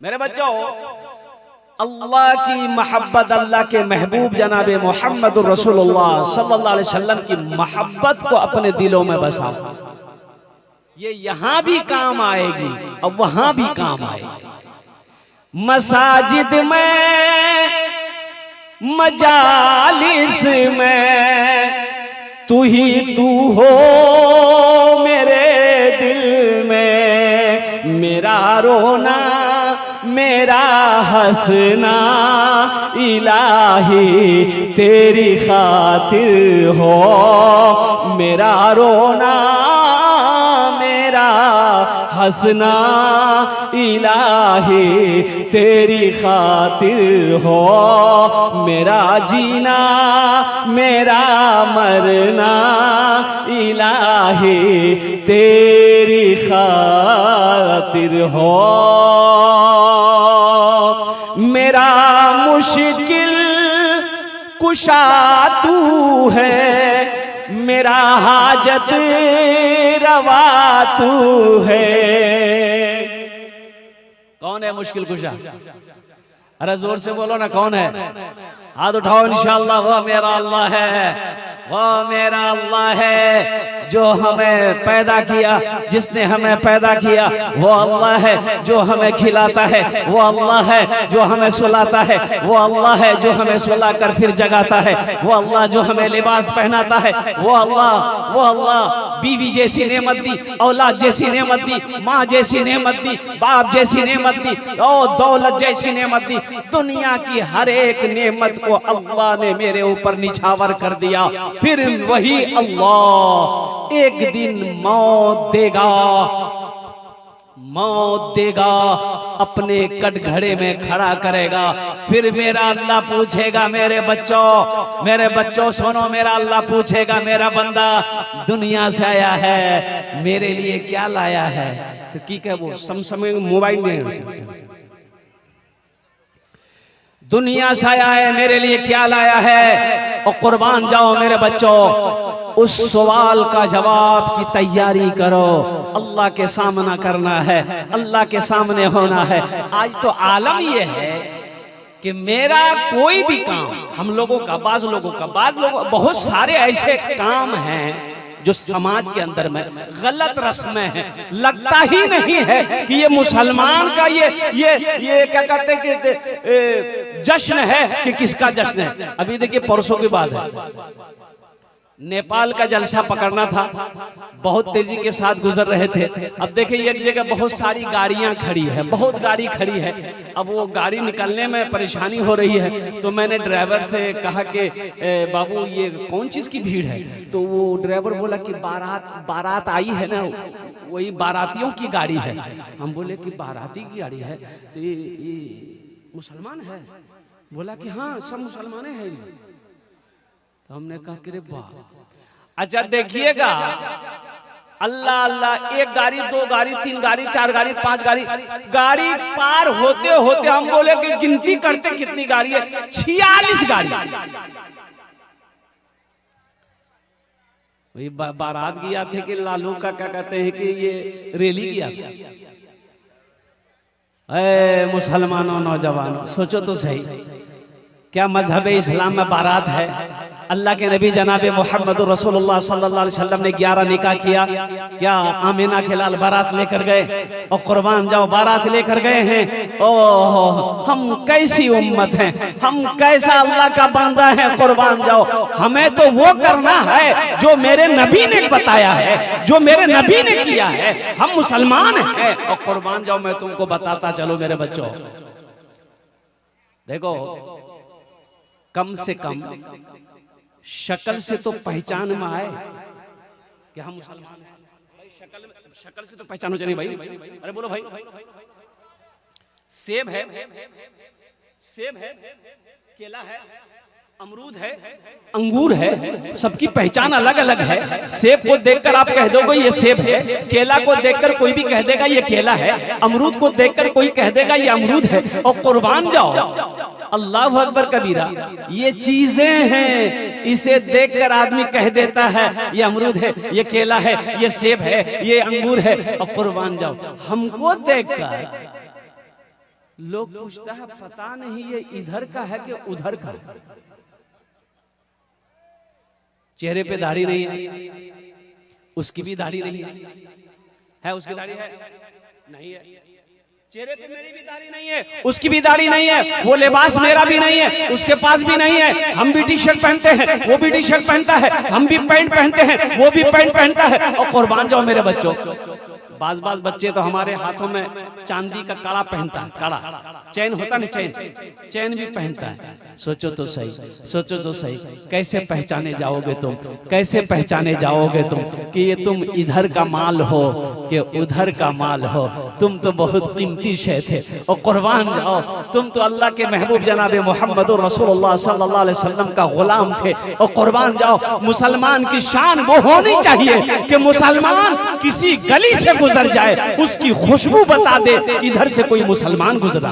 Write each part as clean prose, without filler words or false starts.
मेरे बच्चों, अल्लाह की मोहब्बत, अल्लाह के महबूब जनाबे मोहम्मद रसूलुल्लाह सल्लल्लाहु अलैहि वसल्लम की मोहब्बत को अपने दिलों में बसाओ। ये यहां भी काम आएगी और वहां भी काम आएगी। मसाजिद में, मजालिस में तू ही तू हो मेरे दिल में। मेरा रोना, मेरा हंसना इलाही तेरी खातिर हो। मेरा रोना, मेरा हंसना इलाही तेरी खातिर हो। मेरा जीना, मेरा मरना इलाही तेरी खातिर हो। मेरा मुश्किल कुशा तू है, मेरा हाजत रवा तू है। कौन है मुश्किल कुशा? अरे जोर से बोलो ना, कौन है? हाथ उठाओ। इंशाअल्लाह वो मेरा अल्लाह है, वो मेरा अल्लाह है जो हमें पैदा किया। जिसने हमें पैदा किया वो अल्लाह है। जो हमें खिलाता है वो अल्लाह है। जो हमें सुलाता है वो अल्लाह है। जो हमें सुला कर फिर जगाता है वो अल्लाह। जो हमें लिबास पहनाता है वो अल्लाह। वो अल्लाह बीवी जैसी नेमत दी, औलाद जैसी नेमत दी, माँ जैसी नेमत दी, बाप जैसी नेमत दी और दौलत जैसी नेमत दी। दुनिया की हर एक नेमत को अल्लाह ने मेरे ऊपर निछावर कर दिया। फिर वही अल्लाह एक दिन मौत देगा, मौत देगा, अपने कटघरे में खड़ा करेगा। फिर मेरा अल्लाह पूछेगा, मेरे बच्चों सुनो, मेरा अल्लाह पूछेगा, मेरा बंदा दुनिया से आया है, मेरे लिए क्या लाया है? तो की कह वो समसम मोबाइल में दुनिया से आया है, मेरे लिए क्या लाया है? और कुर्बान जाओ मेरे बच्चों, उस सवाल का जवाब की तैयारी करो। अल्लाह के सामना करना है, अल्लाह के सामने होना है। आज तो आलम ये है कि मेरा कोई भी काम, हम लोगों का, बाज लोगों का, बहुत सारे ऐसे काम हैं जो समाज के अंदर में गलत रस्में हैं। लगता ही नहीं है कि ये मुसलमान का ये क्या कहते हैं कि जश्न है कि किसका जश्न है। अभी देखिए परसों की बात है, नेपाल का जलसा पकड़ना था, बहुत तेजी के साथ गुजर रहे थे। अब देखिए एक जगह बहुत सारी गाड़ियां खड़ी है, बहुत गाड़ी खड़ी है। अब वो गाड़ी निकलने में परेशानी हो रही है, तो मैंने ड्राइवर से कहा कि बाबू ये कौन चीज की भीड़ है? तो वो ड्राइवर बोला कि बारात आई है ना, वही बारातियों की गाड़ी है। हम बोले कि बाराती की गाड़ी है तो ये मुसलमान है? बोला कि हाँ सब मुसलमान है। तो हमने कहा कि रे वाह, अच्छा देखिएगा, अल्लाह अल्लाह, एक गाड़ी, दो गाड़ी, तीन गाड़ी, चार गाड़ी, पांच गाड़ी, गाड़ी पार होते होते हम बोले कि गिनती करते कितनी गाड़ी है? 46 गाड़ी। वही बारात गया थे कि लालू का क्या कहते हैं कि ये रैली गया था। ऐ मुसलमानों, नौजवानों, सोचो तो सही, क्या मजहब इस्लाम में बारात है? अल्लाह के नबी जनाबे मोहम्मद रसूलुल्लाह सल्लल्लाहु अलैहि वसल्लम ने 11 निकाह किया। क्या आमिना के लाल बारात लेकर गए? और कुर्बान जाओ बारात लेकर गए हैं। ओह हम कैसी उम्मत हैं, हम कैसा अल्लाह का बंदा है। कुर्बान जाओ, हमें तो वो करना है जो मेरे नबी ने बताया है, जो मेरे नबी ने किया है। हम मुसलमान हैं। और कुर्बान जाओ, मैं तुमको बताता चलो मेरे बच्चों, देखो कम से कम शक्ल से तो पहचान में आए कि हम मुसलमान हैं। भाई शक्ल से तो पहचान हो जाए भाई। अरे बोलो भाई, सेब है, केला है, अमरूद है, अंगूर है, सबकी पहचान अलग अलग है। सेब को देखकर आप कह दोगे ये सेब है, केला को देखकर कोई भी कह देगा ये केला है, अमरूद को देखकर कोई कह देगा ये अमरूद है। और कुर्बान जाओ, अल्लाह अकबर कबीरा, ये चीजें हैं, इसे देखकर आदमी कह देता है ये अमरूद है, ये केला है, ये सेब है, ये अंगूर है। और कुर्बान जाओ, हमको देखकर लोग पूछता है पता नहीं ये इधर का है कि उधर का। चेहरे पे दाढ़ी नहीं है, उसकी भी दाढ़ी नहीं है उसकी दाढ़ी है नहीं है, चेहरे पे मेरी भी दाढ़ी नहीं है, उसकी भी दाढ़ी नहीं है, वो लिबास मेरा भी नहीं है, उसके पास भी नहीं है, हम भी टी शर्ट पहनते हैं, वो भी टी शर्ट पहनता है, हम भी पैंट पहनते हैं, वो भी पैंट पहनता है। और कुर्बान जाओ मेरे बच्चों, बाज बच्चे तो हमारे हाथों में चांदी का कड़ा पहनता है, कड़ा चैन होता ना, चैन भी पहनता है। सोचो तो सही, सोचो तो सही, कैसे पहचाने जाओगे तुम, कैसे पहचाने जाओगे तुम कि ये तुम इधर का माल हो कि उधर का माल हो। तुम तो बहुत कीमती शय थे। और कुर्बान जाओ, तुम तो अल्लाह के महबूब जनाब मोहम्मद रसूलुल्लाह सल्लल्लाहु अलैहि वसल्लम का गुलाम थे। और कुर्बान जाओ, मुसलमान की शान वो होनी चाहिए कि मुसलमान किसी गली से गुजर जाए, उसकी खुशबू बता दे इधर से कोई मुसलमान गुजरा,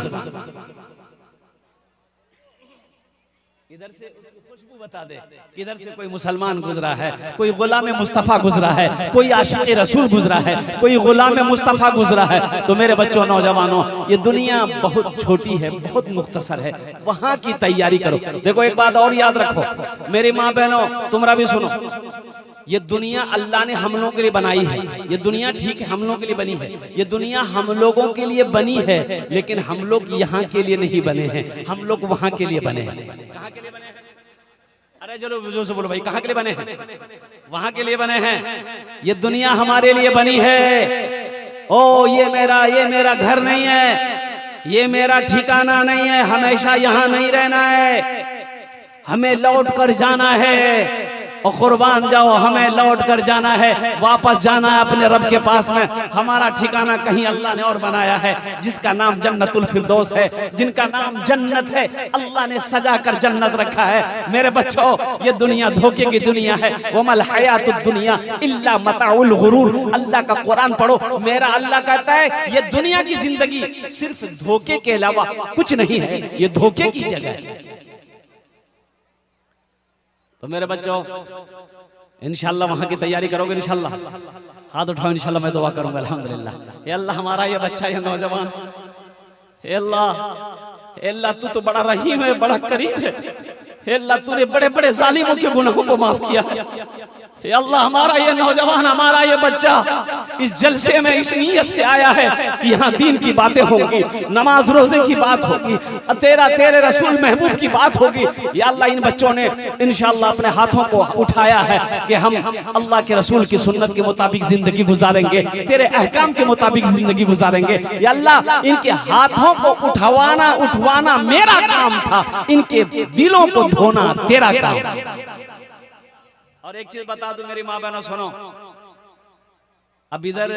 इधर से खुशबू बता दे इधर से कोई मुसलमान गुजरा है, कोई गुलाम मुस्तफा गुजरा है, कोई आशिक रसूल गुजरा है, कोई गुलाम मुस्तफा गुजरा है। तो मेरे बच्चों, नौजवानों, ये दुनिया बहुत छोटी है, बहुत मुख्तसर है, वहां की तैयारी करो। देखो एक बात और याद रखो मेरी माँ बहनों, तुमरा भी सुनो, ये दुनिया अल्लाह ने हम लोगों के लिए बनाई है। ये दुनिया ठीक है, हम लोगों के लिए बनी है, ये दुनिया हम लोगों के लिए बनी है, लेकिन हम लोग यहाँ के लिए नहीं बने हैं, हम लोग वहां के लिए बने हैं। कहाँ के लिए बने हैं? अरे जरूर जोर से बोलो भाई, कहाँ के लिए बने हैं? वहां के लिए बने हैं। ये दुनिया हमारे लिए बनी है। ओ ये मेरा घर नहीं है, ये मेरा ठिकाना नहीं है, हमेशा यहाँ नहीं रहना है, हमें लौट कर जाना है। और कुर्बान जाओ, हमें लौट कर जाना है, वापस जाना है अपने रब के पास में। हमारा ठिकाना कहीं अल्लाह ने और बनाया है, जिसका नाम जन्नतुल फिरदौस है, जिनका नाम जन्नत है। अल्लाह ने सजा कर जन्नत रखा है। मेरे बच्चों, ये दुनिया धोखे की दुनिया है। वमल हयातुद दुनिया इल्ला मताउल गुरूर। अल्लाह का कुरान पढ़ो, मेरा अल्लाह कहता है ये दुनिया की जिंदगी सिर्फ धोखे के अलावा कुछ नहीं है, ये धोखे की जगह है। तो मेरे बच्चों, इंशाल्लाह वहां की तैयारी करोगे, इंशाल्लाह हाथ उठाओ, इंशाल्लाह मैं दुआ करूंगा। अल्हम्दुलिल्लाह, ये अल्लाह हमारा ये बच्चा, ये नौजवान, हे अल्लाह तू तो बड़ा रहीम है, बड़ा करीम है। हे अल्लाह, तूने बड़े बड़े जालिमों के गुनाहों को माफ किया। हे अल्लाह, हमारा ये नौजवान, हमारा ये बच्चा इस जलसे में इस नीयत से आया है कि यहाँ दीन की बातें होंगी, नमाज रोजे की बात होगी, तेरे रसूल महबूब की बात होगी। या अल्लाह, इन बच्चों ने इंशाअल्लाह अपने हाथों को उठाया है कि हम अल्लाह के रसूल की सुन्नत के मुताबिक जिंदगी गुजारेंगे, तेरे अहकाम के मुताबिक जिंदगी गुजारेंगे। या अल्लाह, इनके हाथों को उठवाना मेरा काम था, इनके दिलों को धोना तेरा काम। और एक चीज बता दूं मेरी माँ बहनों, सुनो, अब इधर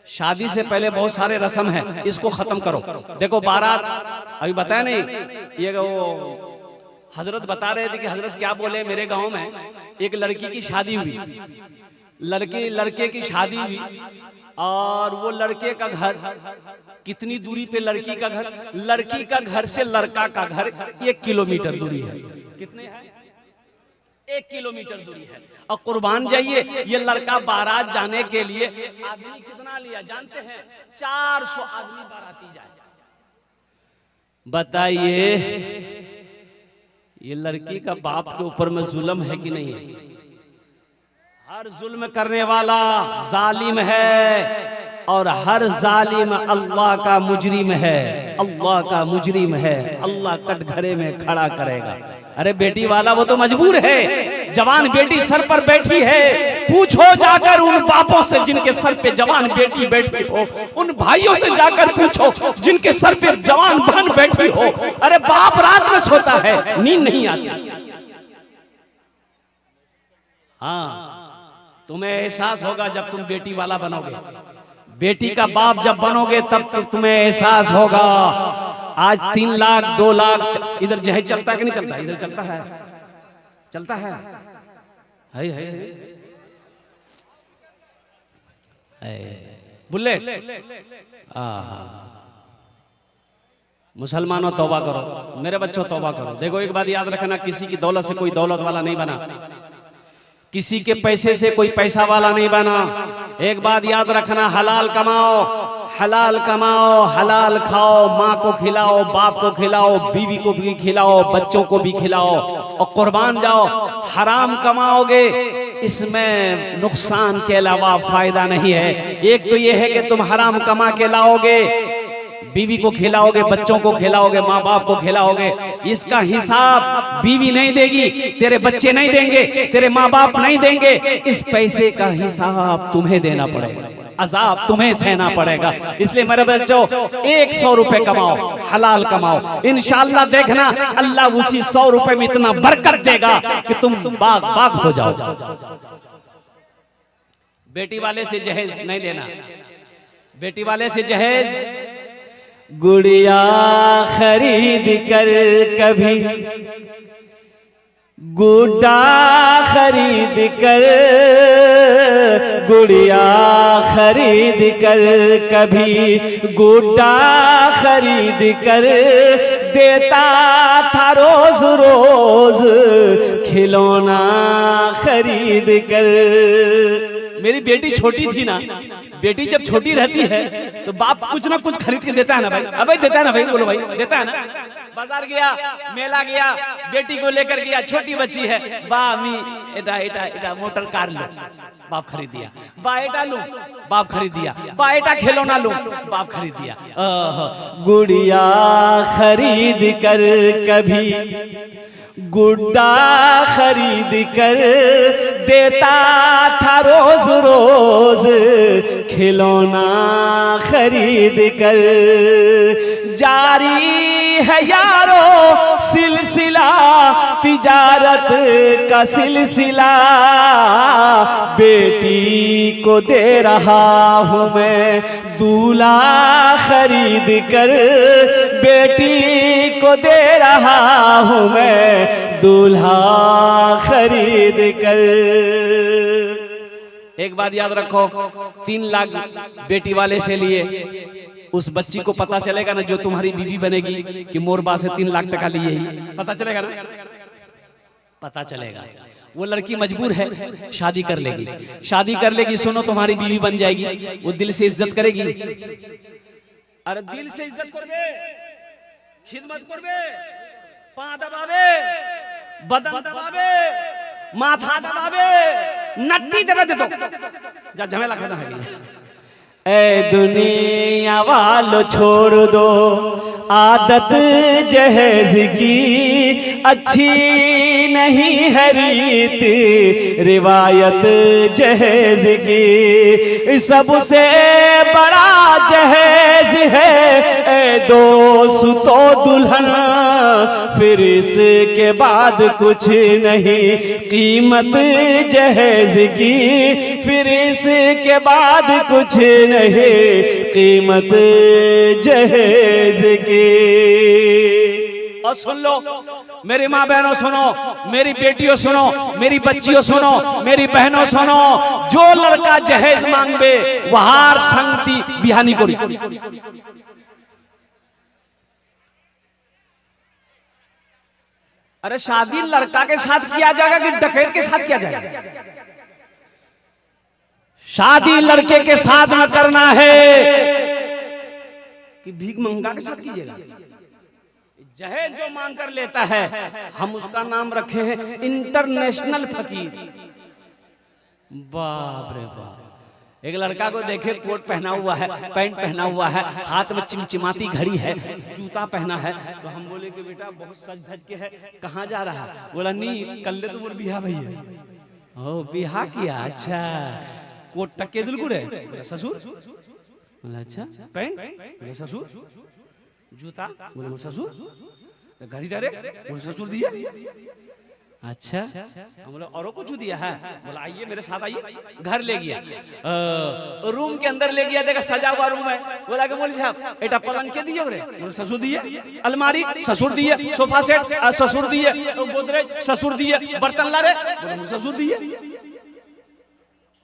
शादी से पहले बहुत सारे रस्म है, इसको खत्म करो। देखो बारात अभी बताया नहीं, ये वो हजरत बता रहे थे कि हजरत क्या बोले, मेरे गांव में एक लड़की की शादी हुई, लड़के की शादी हुई, और वो लड़के का घर कितनी दूरी पे, लड़की का घर से लड़का का घर 1 किलोमीटर दूरी है। कितने है? 1 किलोमीटर दूरी है। और कुर्बान जाइए, ये लड़का बारात जाने के लिए आदमी कितना लिया जानते हैं? 400 आदमी बाराती जाए। बताइए, ये लड़की का बाप के ऊपर में जुल्म है कि नहीं है? हर जुल्म करने वाला जालिम है, और हर जालिम अल्लाह का मुजरिम है, अल्लाह का मुजरिम है। अल्लाह कटघरे में खड़ा करेगा। अरे बेटी वाला वो तो मजबूर है, जवान बेटी सर पर बैठी है, पूछो जाकर उन बापों से जिनके सर पे जवान बेटी बैठी हो, उन भाइयों से जाकर पूछो जिनके सर पे जवान बहन बैठी हो। अरे बाप रात में सोता है, नींद नहीं आती। हाँ, तुम्हें एहसास होगा जब तुम बेटी वाला बनोगे, बेटी का बाप जब बनोगे तब तो तुम्हें एहसास होगा। आज 3 लाख 2 लाख इधर जहेज चलता कि नहीं चलता? इधर चलता है, चलता है। बुलेट। मुसलमानों तौबा करो, मेरे बच्चों तौबा करो। देखो एक बात याद रखना, किसी की दौलत से कोई दौलत वाला नहीं बना, किसी के पैसे से कोई पैसा वाला नहीं बना। एक बात याद रखना, हलाल कमाओ, हलाल कमाओ, हलाल खाओ, माँ को खिलाओ, बाप को खिलाओ, बीवी को भी खिलाओ, बच्चों को भी खिलाओ और कुर्बान जाओ। हराम कमाओगे इसमें नुकसान के अलावा फायदा नहीं है। एक तो ये है कि तुम हराम कमा के लाओगे, बीवी को खिलाओगे, बच्चों को खिलाओगे, माँ बाप को खिलाओगे, इसका हिसाब बीवी नहीं देगी, तेरे बच्चे नहीं देंगे, तेरे माँ बाप नहीं देंगे। इस पैसे का हिसाब तुम्हें देना पड़ेगा, अजाब तुम्हें सहना पड़ेगा। इसलिए मेरे बच्चों 100 रुपए कमाओ, हलाल कमाओ, इंशाअल्लाह देखना अल्लाह उसी 100 रुपए में इतना बरकत देगा कि तुम बाग बाग हो जाओ। बेटी वाले से जहेज नहीं लेना, बेटी वाले से जहेज गुड़िया खरीद कर कभी, गुड्डा खरीद कर, गुड़िया खरीद कर कभी, गुड्डा खरीद कर देता था रोज रोज खिलौना खरीद कर। मेरी बेटी छोटी थी ना, बेटी जब छोटी रहती है तो बाप कुछ ना कुछ खरीद के देता है ना भाई, अबे देता है ना भाई, बोलो भाई देता है ना। बाजार गया, मेला गया, बेटी को लेकर गया, छोटी बच्ची है, बा मी एटा एटा एटा मोटर कार लो, बाप खरीद दिया। बा एटा लूं, बाप खरीद दिया। बा एटा खिलौना लूं, बाप खरीद दिया। गुड़िया खरीद कर कभी, गुड्डा खरीद कर देता था रोज रोज खिलौना खरीद कर। जारी है यारो सिलसिला तिजारत का सिलसिला, बेटी को दे रहा हूँ मैं दूल्हा खरीद कर, बेटी को दे रहा हूँ मैं दूल्हा खरीद कर। एक बात याद रखो, 3 लाख बेटी वाले से लिए, उस बच्ची को पता चलेगा ना जो तुम्हारी बीवी बनेगी कि मोरबा से 3 लाख टका लिए ही, पता चलेगा ना, पता चलेगा। वो लड़की मजबूर है, शादी कर लेगी, शादी कर लेगी, सुनो तुम्हारी बीवी बन जाएगी, वो दिल से इज्जत करेगी। अरे दिल से इज्जत करबे, खिदमत करबे, पा दबावे, बदन दबावे, माथा दबावे, नट्टी दबा दे तो जा झमेला खत्म है। ए दुनिया वालों छोड़ दो आदत जहेज की, अच्छी नहीं है रीत रिवायत जहेज की, सबसे बड़ा जहेज है दोस्तों दुल्हन, फिर इसके बाद कुछ नहीं कीमत जहेज की, फिर इसके बाद कुछ नहीं कीमत जहेज की। और सुन लो मेरी माँ बहनों सुनो, मेरी बेटियों सुनो, मेरी बच्चियों सुनो, मेरी बहनों सुनो, जो लड़का जहेज मांगबे वहार संगति बिहानी करी। अरे शादी लड़का के साथ किया जाएगा कि डकैत के साथ किया जाएगा? शादी लड़के के साथ में करना है कि भीख मंगा के साथ कीजिएगा। जहेज जो मांग कर लेता है हम उसका नाम रखे हैं इंटरनेशनल फकीर। बाप रे बाप, एक लड़का को देखे कोट पहना हुआ है, पैंट पहना हुआ है, हाथ में चिमचिमाती घड़ी है, जूता पहना है, तो हम बोले कि बेटा बहुत सज धज के है, कहाँ जा रहा है? बोला नहीं कल तो मोर बिहा भैया। ओ बिहा किया, अच्छा कोट टक्के दुलगुर है, ससुर बोला अच्छा, पैंट बोले ससुर, जूता बोले ससुर, घड़ी डायरेक्ट बोले ससुर दिया, अच्छा हम बोला और कुछ दिया है? बोला आइए मेरे साथ आइए। घर ले गया, रूम के अंदर ले गया, देखा सजा हुआ रूम है। बोला कि मौलवी साहब एटा पलंग के दिए रे? बोले ससुर दिए, अलमारी ससुर दिए, सोफा सेट ससुर दिए, गोदरेज ससुर दिए, बर्तन ला रे? बोले ससुर दिए।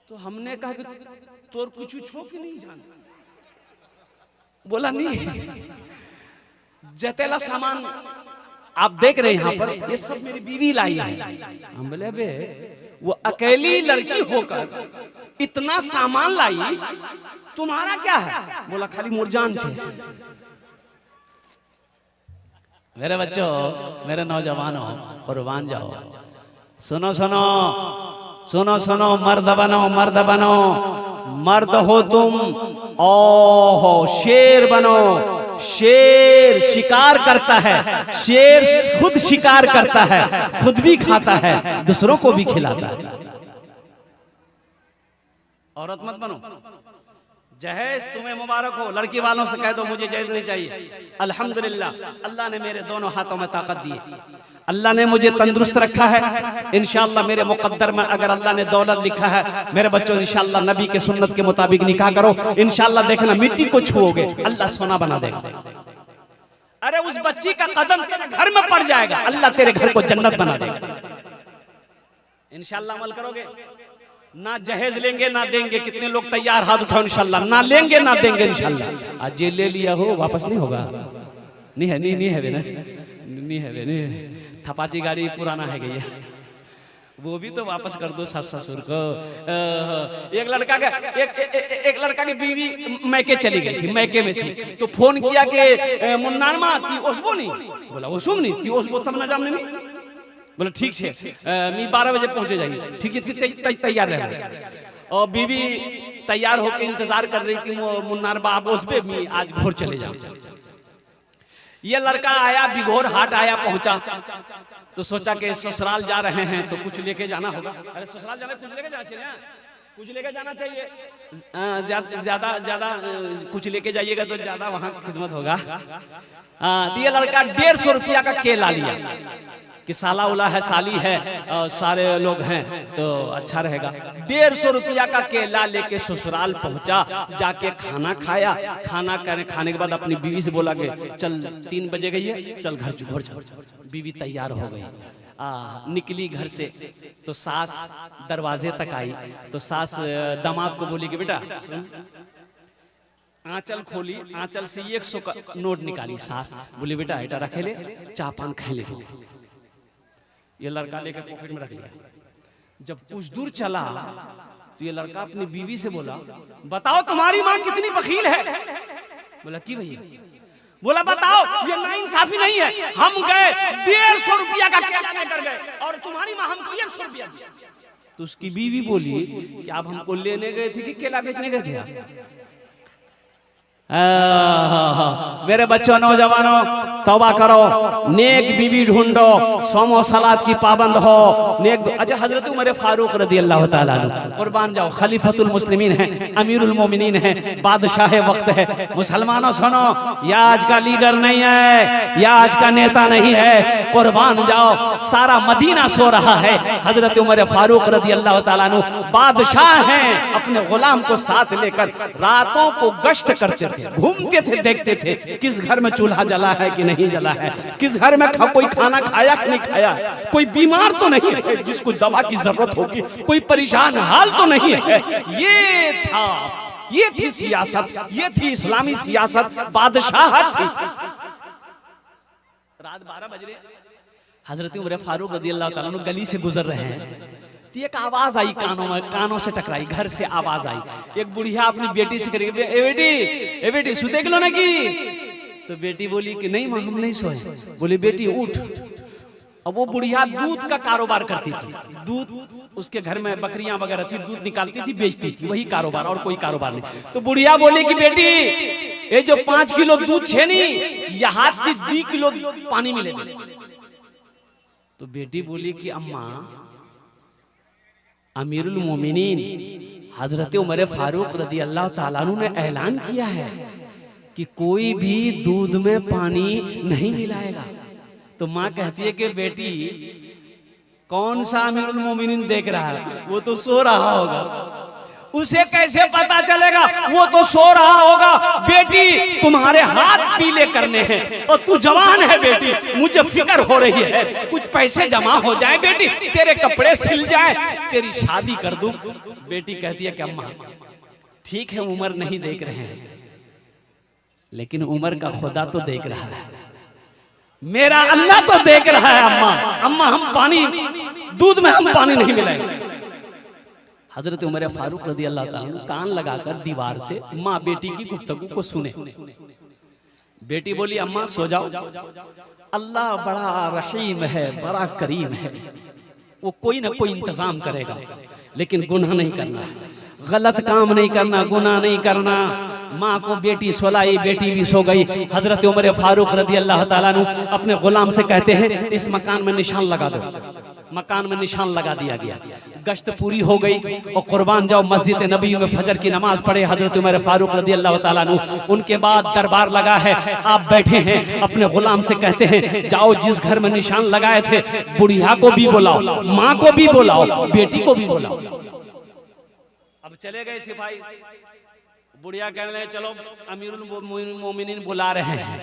तो हमने कहा कि तोर कुछ छो कि नहीं जान? बोला नहीं, जतेला सामान आप देख रहे हैं यहाँ पर, ये सब मेरी बीवी लाई है। हम बोले बे वो अकेली लड़की होकर इतना सामान लाई, तुम्हारा क्या है? बोला खाली मुरजान छे। मेरे बच्चों, मेरे नौजवानों, कुर्बान जाओ, सुनो सुनो सुनो सुनो, मर्द बनो, मर्द बनो, मर्द हो तुम, ओहो शेर बनो। शेर शिकार करता है, शेर खुद शिकार करता है, खुद भी खाता है, दूसरों को भी खिलाता है। औरत मत बनो। जहेज तुम्हें मुबारक हो, लड़की वालों से कह दो मुझे जहेज नहीं चाहिए। अल्हम्दुलिल्लाह, अल्लाह ने मेरे दोनों हाथों में ताकत दी है, अल्लाह ने मुझे तंदुरुस्त रखा है। इंशाअल्लाह मेरे मुकद्दर में अगर अल्लाह ने दौलत लिखा है, मेरे बच्चों इंशाअल्लाह नबी के सुन्नत के मुताबिक निकाह करो। इंशाअल्लाह देखना मिट्टी को छुओगे अल्लाह सोना बना देगा। अरे उस बच्ची का कदम तेरे घर में पड़ जाएगा, अल्लाह तेरे घर को जन्नत बना देगा। इंशाअल्लाह अमल करोगे। ना जहेज लेंगे ना देंगे, कितने लोग तैयार हाथ उठाओ इंशाअल्लाह। ना लेंगे ना देंगे इंशाअल्लाह। आज ये ले लिया हो वापस नहीं होगा। नहीं है, नहीं है बे, नहीं है बे, नहीं थपाची गाड़ी पुराना है गई है, वो भी तो वापस कर दो सास ससुर को। एक लड़का की बीवी मैके चली गई थी, मैके में थी, तो फोन किया कि मुन्नार माँ थी ओसबो नहीं, बोला ओसुम नहीं थी ओसबो तब ना जामने में, बोला ठीक है मैं 12 बजे पहुंचे जाइए, ठीक है तैयार रहे। और बीवी तैयार होकर इंतजार कर रही थी मुन्नार बाप ओसबे मैं आज घोर चले जाऊं। ये लड़का आया, बिघोर हाट आया, पहुंचा तो सोचा कि ससुराल जा रहे हैं तो कुछ लेके जाना होगा। अरे ससुराल जाना कुछ लेके जाना चाहिए, कुछ लेके जाना चाहिए, ज्यादा ज्यादा कुछ लेके जाइएगा तो ज्यादा वहां खिदमत होगा। तो ये लड़का 150 रुपया का केला लिया कि साला उला है, साली है और सारे लोग हैं तो अच्छा रहेगा। 150 रुपया का केला लेके ससुराल पहुंचा, जाके खाना खाया। खाना खाने के बाद अपनी बीवी से बोला कि चल 3 बजे गई है, चल घर चल। बीवी तैयार हो गई, निकली घर से तो सास दरवाजे तक आई तो सास दामाद को बोली कि बेटा आंचल खोली, आंचल से 100 का नोट निकाली। सास बोली बेटा ऐटा रखे ले, चाय पान खा ले। ये लड़का लेकर पॉकेट में रख लिया। जब कुछ दूर चला तो ये लड़का अपनी बीवी से बोला बताओ तुम्हारी माँ कितनी बखील है। बोला की भैया? बोला बताओ ये नाइंसाफी नहीं है, हम गए 150 रुपया का केला लेकर गए और तुम्हारी माँ हमको 100 रुपया दिया। तो उसकी बीवी बोली कि आप हमको लेने गए थे कि केला बेचने गए थे? मेरे बच्चों नौजवानों तौबा करो, नेक बीवी ढूंढो, सोमो सलात की पाबंद हो, नेक। अच्छा हजरत उमर फारूक रदी अल्लाह ताला अन्हु कुर्बान जाओ, खलीफतुल मुस्लिमीन है, अमीरुल मोमिनीन है, बादशाह वक्त है। मुसलमानों सुनो, ये आज का लीडर नहीं है, ये आज का नेता नहीं है, कुर्बान जाओ। सारा मदीना सो रहा है, हजरत उमर फारूक रदी अल्लाह ताला अन्हु बादशाह हैं, अपने गुलाम को साथ लेकर रातों को गश्त करते थे, घूमते थे, देखते थे किस घर में चूल्हा जला है कि नहीं जला है, किस घर में कोई खाना खाया कि नहीं खाया, कोई बीमार तो नहीं है जिसको दवा की जरूरत होगी, कोई परेशान हाल तो नहीं है। ये थी सियासत, ये थी इस्लामी सियासत, बादशाहत थी। रात 12 बज रहे, हजरत उमर फारूक रज़ी अल्लाह ताला अन्हु गली से गुजर रहे हैं तो एक आवाज आई कानों में, कानों से टकराई, घर से आवाज आई। एक बुढ़िया अपनी बेटी से करेगी ए बेटी सुते लो ना की? तो बेटी बोली कि नहीं माँ हम नहीं सोए। बोली बेटी उठ। अब वो बुढ़िया दूध का कारोबार करती थी, दूध उसके घर में बकरियां वगैरह थी, दूध निकालती थी बेचती थी, वही कारोबार और कोई कारोबार नहीं। तो बुढ़िया बोली कि बेटी ये जो 5 किलो दूध छे नी यहाँ की 2 किलो पानी मिले। तो बेटी बोली कि अम्मा अमीरुल मोमिनीन हजरत उमर फारूक रदी अल्लाह ताला अन्हु ने ऐलान किया है कि कोई भी दूध में पानी नहीं मिलाएगा। तो माँ कहती है कि बेटी कौन सा अमीरुल मोमिनीन देख रहा है, वो तो सो रहा होगा, उसे कैसे पता चलेगा, वो तो सो रहा होगा। बेटी तुम्हारे हाथ पीले करने हैं और तू जवान है बेटी, मुझे फिक्र हो रही है, कुछ पैसे जमा हो जाए बेटी, तेरे कपड़े सिल जाए, तेरी शादी कर दूं। बेटी कहती है कि अम्मा ठीक है उमर नहीं देख रहे हैं, लेकिन उमर का खुदा तो देख रहा है, मेरा अल्लाह तो देख रहा है। अम्मा हम पानी दूध में हम पानी नहीं मिलाएंगे। हजरत उमर फारूक रदी अल्लाह ताला अन्हु कान लगाकर दीवार से माँ बेटी की गुफ्तगू को सुने। बेटी बोली अम्मा सो जाओ, अल्लाह बड़ा रहीम है, बड़ा करीम है, वो कोई ना कोई इंतजाम करेगा, लेकिन गुनाह नहीं करना है, गलत काम नहीं करना, गुनाह नहीं करना। माँ को बेटी सुलाई, बेटी भी सो गई। हजरत उमर फारूक रदी अल्लाह ताला अन्हु अपने गुलाम से कहते हैं इस मकान में निशान लगा दो। मकान में निशान लगा दिया गया। गश्त पूरी हो गई और कुर्बान जाओ मस्जिद नबी में फजर की नमाज पढ़े हजरत उमर फारूक रदी अल्लाह ताला अन्हु। उनके बाद दरबार लगा है, आप बैठे हैं, अपने गुलाम से कहते हैं जाओ जिस घर में निशान लगाए थे बुढ़िया को भी बुलाओ, माँ को भी बुलाओ, बेटी को भी बुलाओ। अब चले गए सिपाही। बुढ़िया कहने लगे चलो अमीरुल मोमिनीन बुला रहे हैं।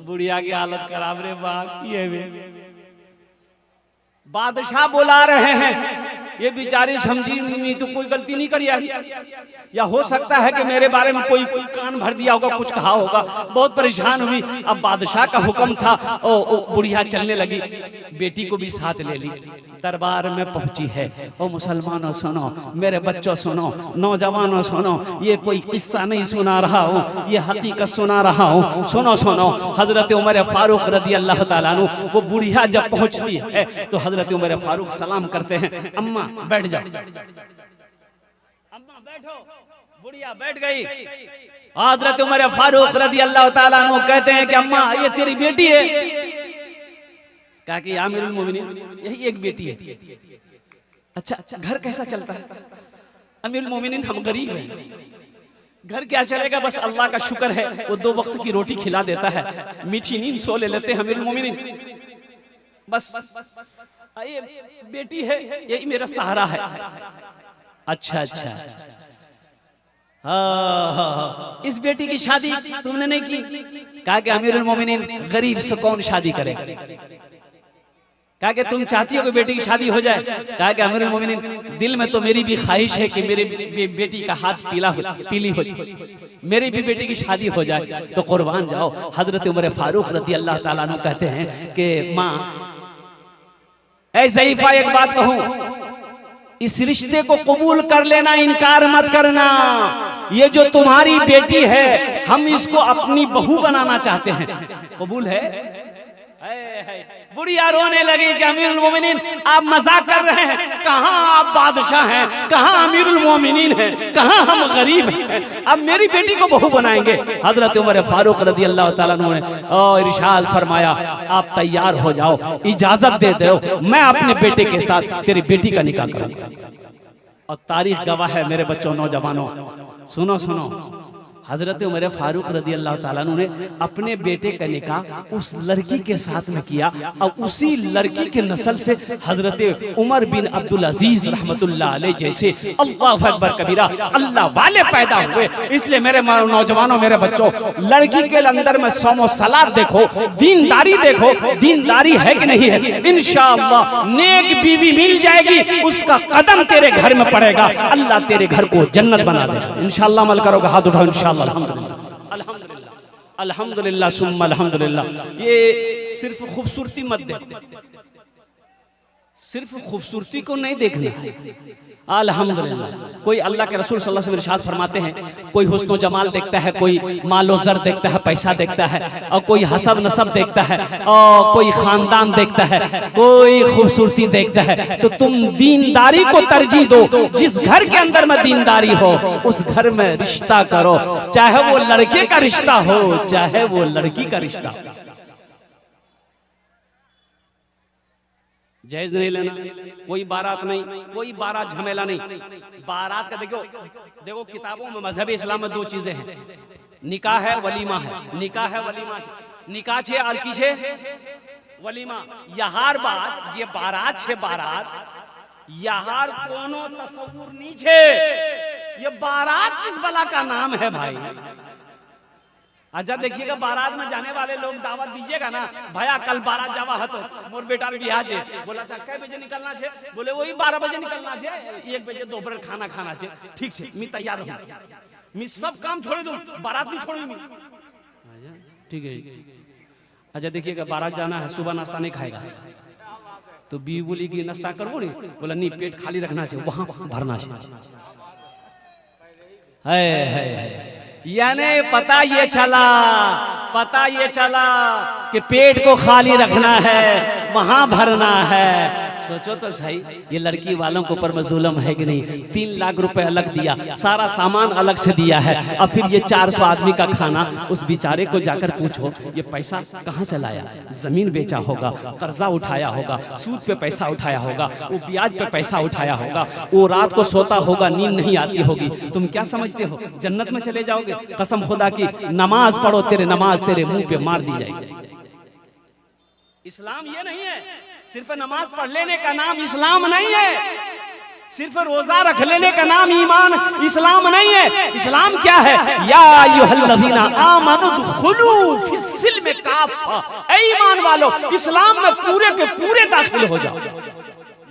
बुढ़िया की हालत खराब रे बाकी बादशाह बुला रहे हैं, ये बेचारी समझी नहीं तो कोई गलती नहीं करी या हो सकता है कि मेरे बारे में कोई कान भर दिया होगा, कुछ कहा होगा, बहुत परेशान हुई। अब बादशाह का हुक्म था, ओ बुढ़िया चलने लगी, बेटी को भी साथ ले ली, दरबार में पहुंची है। ओ मुसलमानों सुनो, मेरे बच्चों सुनो, नौजवानों सुनो, ये कोई किस्सा नहीं सुना रहा हूँ, ये हकीकत सुना रहा हूँ। सुनो सुनो, हजरत उमर फारूक रदी अल्लाह ताला अन्हु वो बुढ़िया जब पहुंचती है तो हजरत उमर फारूक सलाम करते हैं, अम्मा बैठ जाओ, अम्मा बैठो। बुढ़िया बैठ गई। हजरत उमर फारूक रदी अल्लाह ताला अन्हु कहते हैं कि अम्मा ये तेरी बेटी है। कहा कि आमिरुल मोमिनीन यही एक बेटी है। अच्छा घर कैसा चलता है? अमीरुल मोमिनीन हम गरीब हैं, घर क्या चलेगा, बस अल्लाह का शुक्र है वो 2 वक्त की रोटी खिला देता है, मीठी नींद सो ले लेते हैं अमीरुल मोमिनीन, बस ये बेटी है, यही मेरा सहारा है। अच्छा अच्छा, हाँ, इस बेटी की शादी तुमने नहीं की? कहा कि अमीरुल मोमिनीन गरीब से कौन शादी करे? कहा कि तुम चाहती हो कि बेटी की शादी हो जाए? कहा कि अमीरुल मोमिनीन दिल में तो मेरी भी ख्वाहिश है कि मेरी बेटी का हाथ पीली हो, मेरी भी बेटी की शादी हो जाए, तो कुर्बान जाओ। हजरत उमर फारूक रदी अल्लाह ताला अन्हु कहते हैं कि माँ ऐ ज़ईफा एक बात कहूं, इस रिश्ते को कबूल कर लेना, इनकार मत करना। ये जो तुम्हारी बेटी है हम इसको अपनी बहू बनाना चाहते हैं, कबूल है? बुढ़िया रोने लगी कि अमीरुल मोमिनीन आप मजाक कर रहे हैं, कहाँ आप बादशाह हैं, कहाँ अमीरुल मोमिनीन हैं, कहाँ हम गरीब हैं, अब मेरी बेटी को बहू बनाएंगे। हजरत उमर फारूक रदी अल्लाह ताला अन्हु ने इरशाद फरमाया आप तैयार हो जाओ, इजाजत दे दो, मैं अपने बेटे के साथ तेरी बेटी का निकाह करूंगा। और तारीख गवाह है मेरे बच्चों, नौजवानों सुनो सुनो, हजरत उमर फारूक रदी अल्लाह ताला अन्हु ने अपने बेटे का निकाह उस लड़की के साथ में किया और उसी लड़की के नस्ल से हजरत उमर बिन अब्दुल अजीज रहमतुल्लाह अलैह जैसे अल्लाह अकबर कबीरा अल्लाह वाले पैदा हुए। इसलिए मेरे नौजवानों, मेरे बच्चों, लड़की के अंदर में सौमो सलात देखो, दीनदारी देखो, दीनदारी है कि नहीं है, इंशाअल्लाह नेक बीवी मिल जाएगी, उसका कदम तेरे घर में पड़ेगा, अल्लाह तेरे घर को जन्नत बना देगा। इंशाअल्लाह अमल करोगे, हाथ उठाओ इंशाअल्लाह। अल्हम्दुलिल्लाह अल्हम्दुलिल्लाह अल्हम्दुलिल्लाह सुम्मा अल्हम्दुलिल्लाह। ये सिर्फ खूबसूरती मत देखो, सिर्फ खूबसूरती को नहीं देखना, अल्हम्दुलिल्लाह। कोई अल्लाह के रसूल सल्लल्लाहु अलैहि वसल्लम इरशाद फरमाते हैं, कोई हुस्न जमाल देखता है, कोई मालो ज़र देखता है, पैसा देखता है, और कोई हसब नसब देखता है, और कोई खानदान देखता है, कोई खूबसूरती देखता है। तो तुम दीनदारी को तरजीह दो, जिस घर के अंदर में दीनदारी हो उस घर में रिश्ता करो, चाहे वो लड़के का रिश्ता हो चाहे वो लड़की का रिश्ता हो। जहेज नहीं लेना, कोई बारात नहीं, कोई बारात झमेला नहीं। बारात का देखो देखो किताबों में मजहब इस्लाम में 2 चीजें हैं, निकाह है, वलीमा है। निकाह है, वलीमा है। निकाह छे और की छे वलीमा। यहार बात जे बारात छे, बारात यहार कोनो तसव्वुर नहीं छे, ये बारात किस बला का नाम है भाई। अच्छा देखिएगा, बारात में जाने वाले लोग दावत दीजिएगा ना, भैया कल बारात जावा है तो मोर बेटा बियाह छे, बोला था कै बजे निकलना छे, बोले वही 12 बजे निकलना छे, 1 बजे दोपहर खाना खाना छे, ठीक छे मैं तैयार हूं, मैं सब काम छोड़ दूं, बारात नहीं छोड़ूं मैं। ठीक है। अच्छा देखिएगा, बारात जाना है, सुबह नाश्ता नहीं खाएगा, तो बीवी बोली कि नाश्ता करो नहीं, बोला नहीं पेट खाली रखना चाहिए, वहां भरना चाहिए। यानी पता ये चला कि पेट को खाली रखना है, वहां भरना है। सोचो तो सही, ये लड़की वालों के ऊपर जुल्म है कि नहीं। 3 लाख रुपए अलग दिया, सारा सामान अलग से दिया है, अब फिर ये 400 आदमी का खाना। उस बेचारे को जाकर पूछो ये पैसा कहाँ से लाया? जमीन बेचा होगा, कर्जा उठाया होगा, सूद पे पैसा उठाया होगा, वो ब्याज पे पैसा उठाया होगा, वो रात को सोता होगा, नींद नहीं आती होगी। तुम क्या समझते हो जन्नत में चले जाओगे? कसम खुदा की, नमाज पढ़ो, नमाज तेरे मुंह पे मार दी जाएगी। इस्लाम ये नहीं है सिर्फ नमाज पढ़ लेने का नाम इस्लाम नहीं है, सिर्फ रोजा रख लेने का नाम ईमान इस्लाम नहीं है। इस्लाम क्या है? या अय्युहल्लज़ीना आमनु दुखुलू फिस्सिल्म काफ़ा, ऐ ईमान वालो इस्लाम में पूरे के पूरे दाखिल हो जाओ।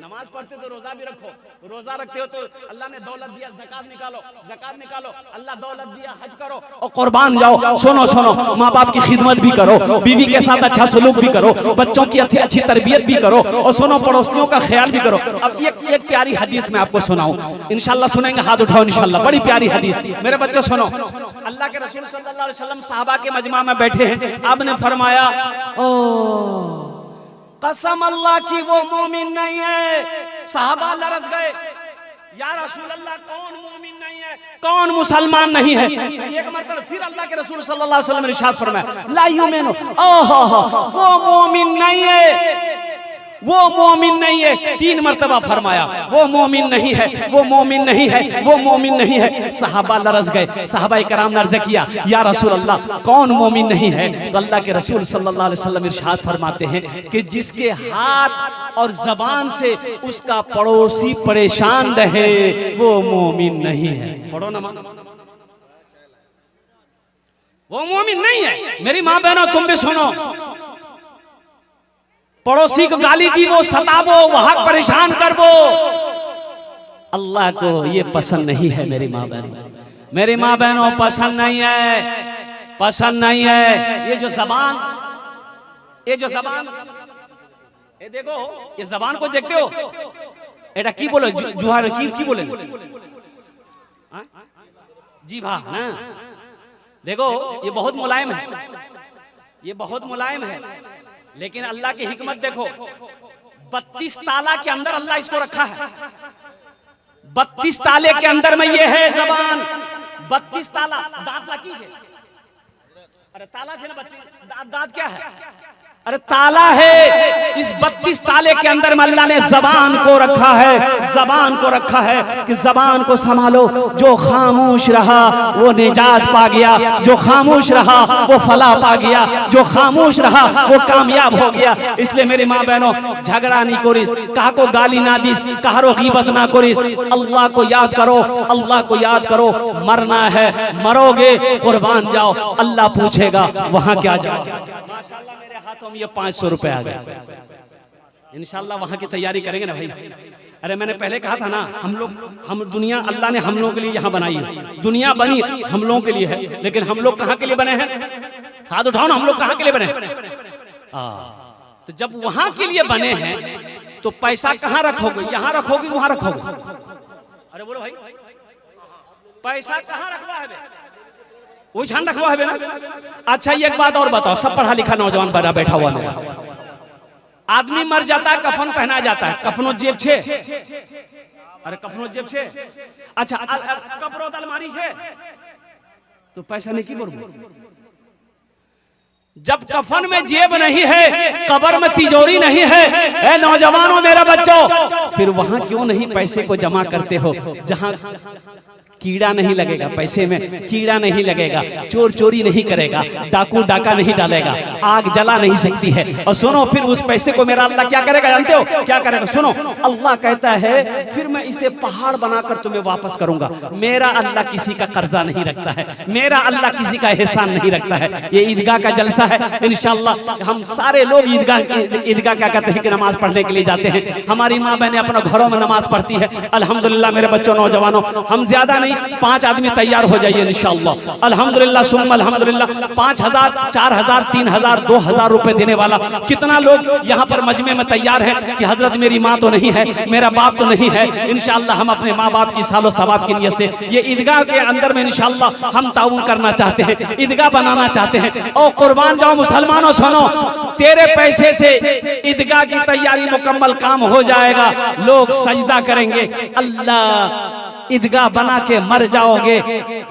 नमाज पढ़ते तो रोजा भी रखो, रोजा रखते हो तो अल्लाह ने दौलत दिया, ज़कात निकालो, अल्लाह दौलत दिया, हज करो और कुर्बान जाओ। सुनो माँ बाप की खिदमत भी करो, बीवी के साथ अच्छा सलूक भी करो, बच्चों की अच्छी तरबियत भी करो, और सुनो पड़ोसियों का ख्याल भी करो। अब एक प्यारी हदीस मैं आपको सुनाऊं, इंशाल्लाह सुनेंगे, हाथ उठाओ इंशाल्लाह। बड़ी प्यारी हदीस, मेरे बच्चों सुनो। अल्लाह के रसूल सल्लल्लाहु अलैहि वसल्लम साहबा के मजमा में बैठे हैं, आपने फरमाया ओ कसम अल्लाह की वो मोमिन नहीं है। साहबा लरस गए, या रसूल अल्लाह कौन मोमिन नहीं है, कौन मुसलमान नहीं है? एक मरतबा फिर अल्लाह के रसूल सल्लल्लाहु अलैहि वसल्लम ने इरशाद फरमाया ला युमिनु, वो मोमिन नहीं है, वो मोमिन नहीं है। 3 मरतबा फरमाया वो मोमिन नहीं है, वो मोमिन नहीं है, वो मोमिन नहीं है। सहाबा लरस गए, सहाबा कराम ने अर्ज़ किया या रसूल अल्लाह कौन मोमिन नहीं है? तो अल्लाह के रसूल सल्लल्लाहु अलैहि वसल्लम इरशाद फरमाते हैं कि जिसके हाथ और जबान से उसका पड़ोसी परेशान रहे वो मोमिन नहीं है। पढ़ो ना, वो मोमिन नहीं है। मेरी माँ बहनों तुम भी सुनो, पड़ोसी को गाली दी वो सतावो, वहां परेशान करवो, अल्लाह को ये पसंद नहीं है। मेरी माँ बहनों पसंद नहीं है, पसंद नहीं है। ये जो जबान ये देखो, ये जबान को देखते हो, एटा की बोले जुहार की बोले जी भा ना। देखो ये बहुत मुलायम है, ये बहुत मुलायम है, लेकिन अल्लाह की हिकमत देखो, 32 ताला के अंदर अल्लाह इसको रखा है। 32 ताले के अंदर में ये है जबान, 32 ताला। दांत लाकी है, अरे ताला से ना 32 दांत क्या है? अरे ताला है। इस 32 ताले के अंदर में अल्लाह ने जबान को रखा है, जबान को रखा है कि जबान को संभालो। जो खामोश रहा वो निजात पा गया, जो खामोश रहा वो फलाह पा गया, जो खामोश रहा वो कामयाब हो गया। इसलिए मेरी माँ बहनों झगड़ा नहीं करिस, कहा को गाली ना दिस, कहारो गीबत ना करिस। अल्लाह को याद करो, अल्लाह को याद करो। मरना है, मरोगे, कुर्बान जाओ, अल्लाह पूछेगा वहां क्या जाओ। माशाअल्लाह मेरे हाथों में ये 500 रुपए आ गए, इंशाल्लाह वहां की तैयारी करेंगे ना भाई। अरे मैंने पहले कहा था ना, हम दुनिया अल्लाह ने हम लोगों के लिए यहाँ बनाई है। दुनिया बनी हम लोगों के लिए है, लेकिन हम लोग कहाँ के लिए बने हैं? हाथ उठाओ ना, हम लोग कहाँ के लिए बने हैं? तो जब वहां के लिए बने हैं तो पैसा कहाँ रखोगे? यहाँ रखोगे, वहां रखोगे? अरे बोलो भाई, पैसा कहाँ रखवा है? वो ध्यान रखवा है ना। अच्छा एक बात और बताओ, सब पढ़ा लिखा नौजवान बड़ा बैठा हुआ मेरा, आदमी मर जाता है, कफन पहना जाता है, कफनो जेब छे, अरे कफनो जेब छे, अच्छा कपड़ो अलमारी से, तो पैसा नहीं की बोलूं। जब कफन में जेब नहीं है, कब्र में तिजोरी नहीं है, ए नौजवानों मेरा बच्चों, फिर वहां क्यों नहीं पैसे को जमा करते हो जहां कीड़ा नहीं लगेगा, पैसे में कीड़ा नहीं लगेगा, चोर चोरी नहीं करेगा, डाकू डाका नहीं डालेगा, आग जला नहीं सकती है। और सुनो फिर उस पैसे को मेरा अल्लाह क्या करेगा जानते हो? क्या करेगा? सुनो, अल्लाह कहता है फिर मैं इसे पहाड़ बनाकर तुम्हें वापस करूंगा। मेरा अल्लाह किसी का कर्जा नहीं रखता है, मेरा अल्लाह किसी का एहसान नहीं रखता है। ये ईदगाह का जलसा है, इंशाअल्लाह हम सारे लोग ईदगाह क्या कहते हैं कि नमाज पढ़ने के लिए जाते हैं। हमारी माँ बहनें अपने घरों में नमाज पढ़ती है, अल्हम्दुलिल्लाह। मेरे बच्चों नौजवानों, हम ज्यादा नहीं, 5 आदमी तैयार हो जाइए इंशाअल्लाह। अल्हम्दुलिल्लाह सुम्मा अल्हम्दुलिल्लाह। 5000, 4000, 3000, 2000 रुपए देने वाला कितना लोग यहाँ पर मजमे में तैयार है कि हजरत मेरी माँ तो नहीं है, मेरा बाप तो नहीं है, इंशाअल्लाह हम अपने माँ बाप की सालो सवाब की नियत से ये ईदगाह के अंदर में इंशाअल्लाह हम ताउन करना चाहते हैं, ईदगाह बनाना चाहते हैं। और कुर्बान जाओ मुसलमानों, सुनो, तेरे पैसे से ईदगाह की तैयारी मुकम्मल काम हो जाएगा, लोग सजदा करेंगे। अल्लाह ईदगाह बना के मर जाओगे,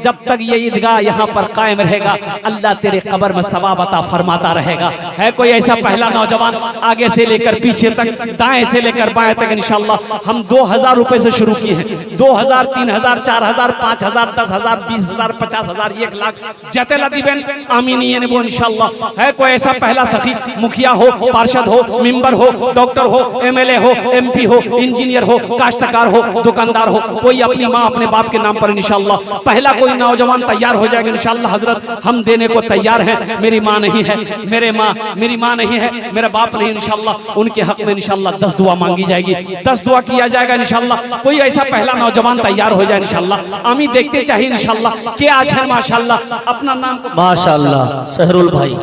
जब तक ये ईदगाह यहाँ पर कायम रहेगा अल्लाह तेरे कब्र में सवाब अता फरमाता रहेगा। है कोई ऐसा पहला नौजवान आगे से लेकर पीछे तक, दाएं से लेकर बाएं तक इंशाअल्लाह हम 2000 रुपए से शुरू किए हैं। 2000, 3000, 4000, 5000, 10,000, 20,000, 50,000, 1 लाख जते लतीबेन आमीन ये वो इंशाअल्लाह। है कोई ऐसा पहला सखी, मुखिया हो, पार्षद हो, मेंबर हो, डॉक्टर हो, MLA हो, MP हो, इंजीनियर हो, काश्तकार हो, दुकानदार हो, कोई अपनी माँ अपने बाप के नाम पर इंशाअल्लाह पहला कोई नौजवान तैयार हो जाएगा इंशाअल्लाह। हजरत हम देने को तैयार हैं, मेरी माँ नहीं है, मेरी माँ नहीं है, मेरा बाप नहीं, इंशाअल्लाह उनके हक में इंशाअल्लाह 10 दुआ मांगी जाएगी, 10 दुआ किया जाएगा इंशाअल्लाह। कोई ऐसा पहला नौजवान तैयार हो जाए इंशाअल्लाह। आमी देखते चाहिए इंशाअल्लाह के आज है माशाअल्लाह। अपना नाम माशाअल्लाह सहरुल भाई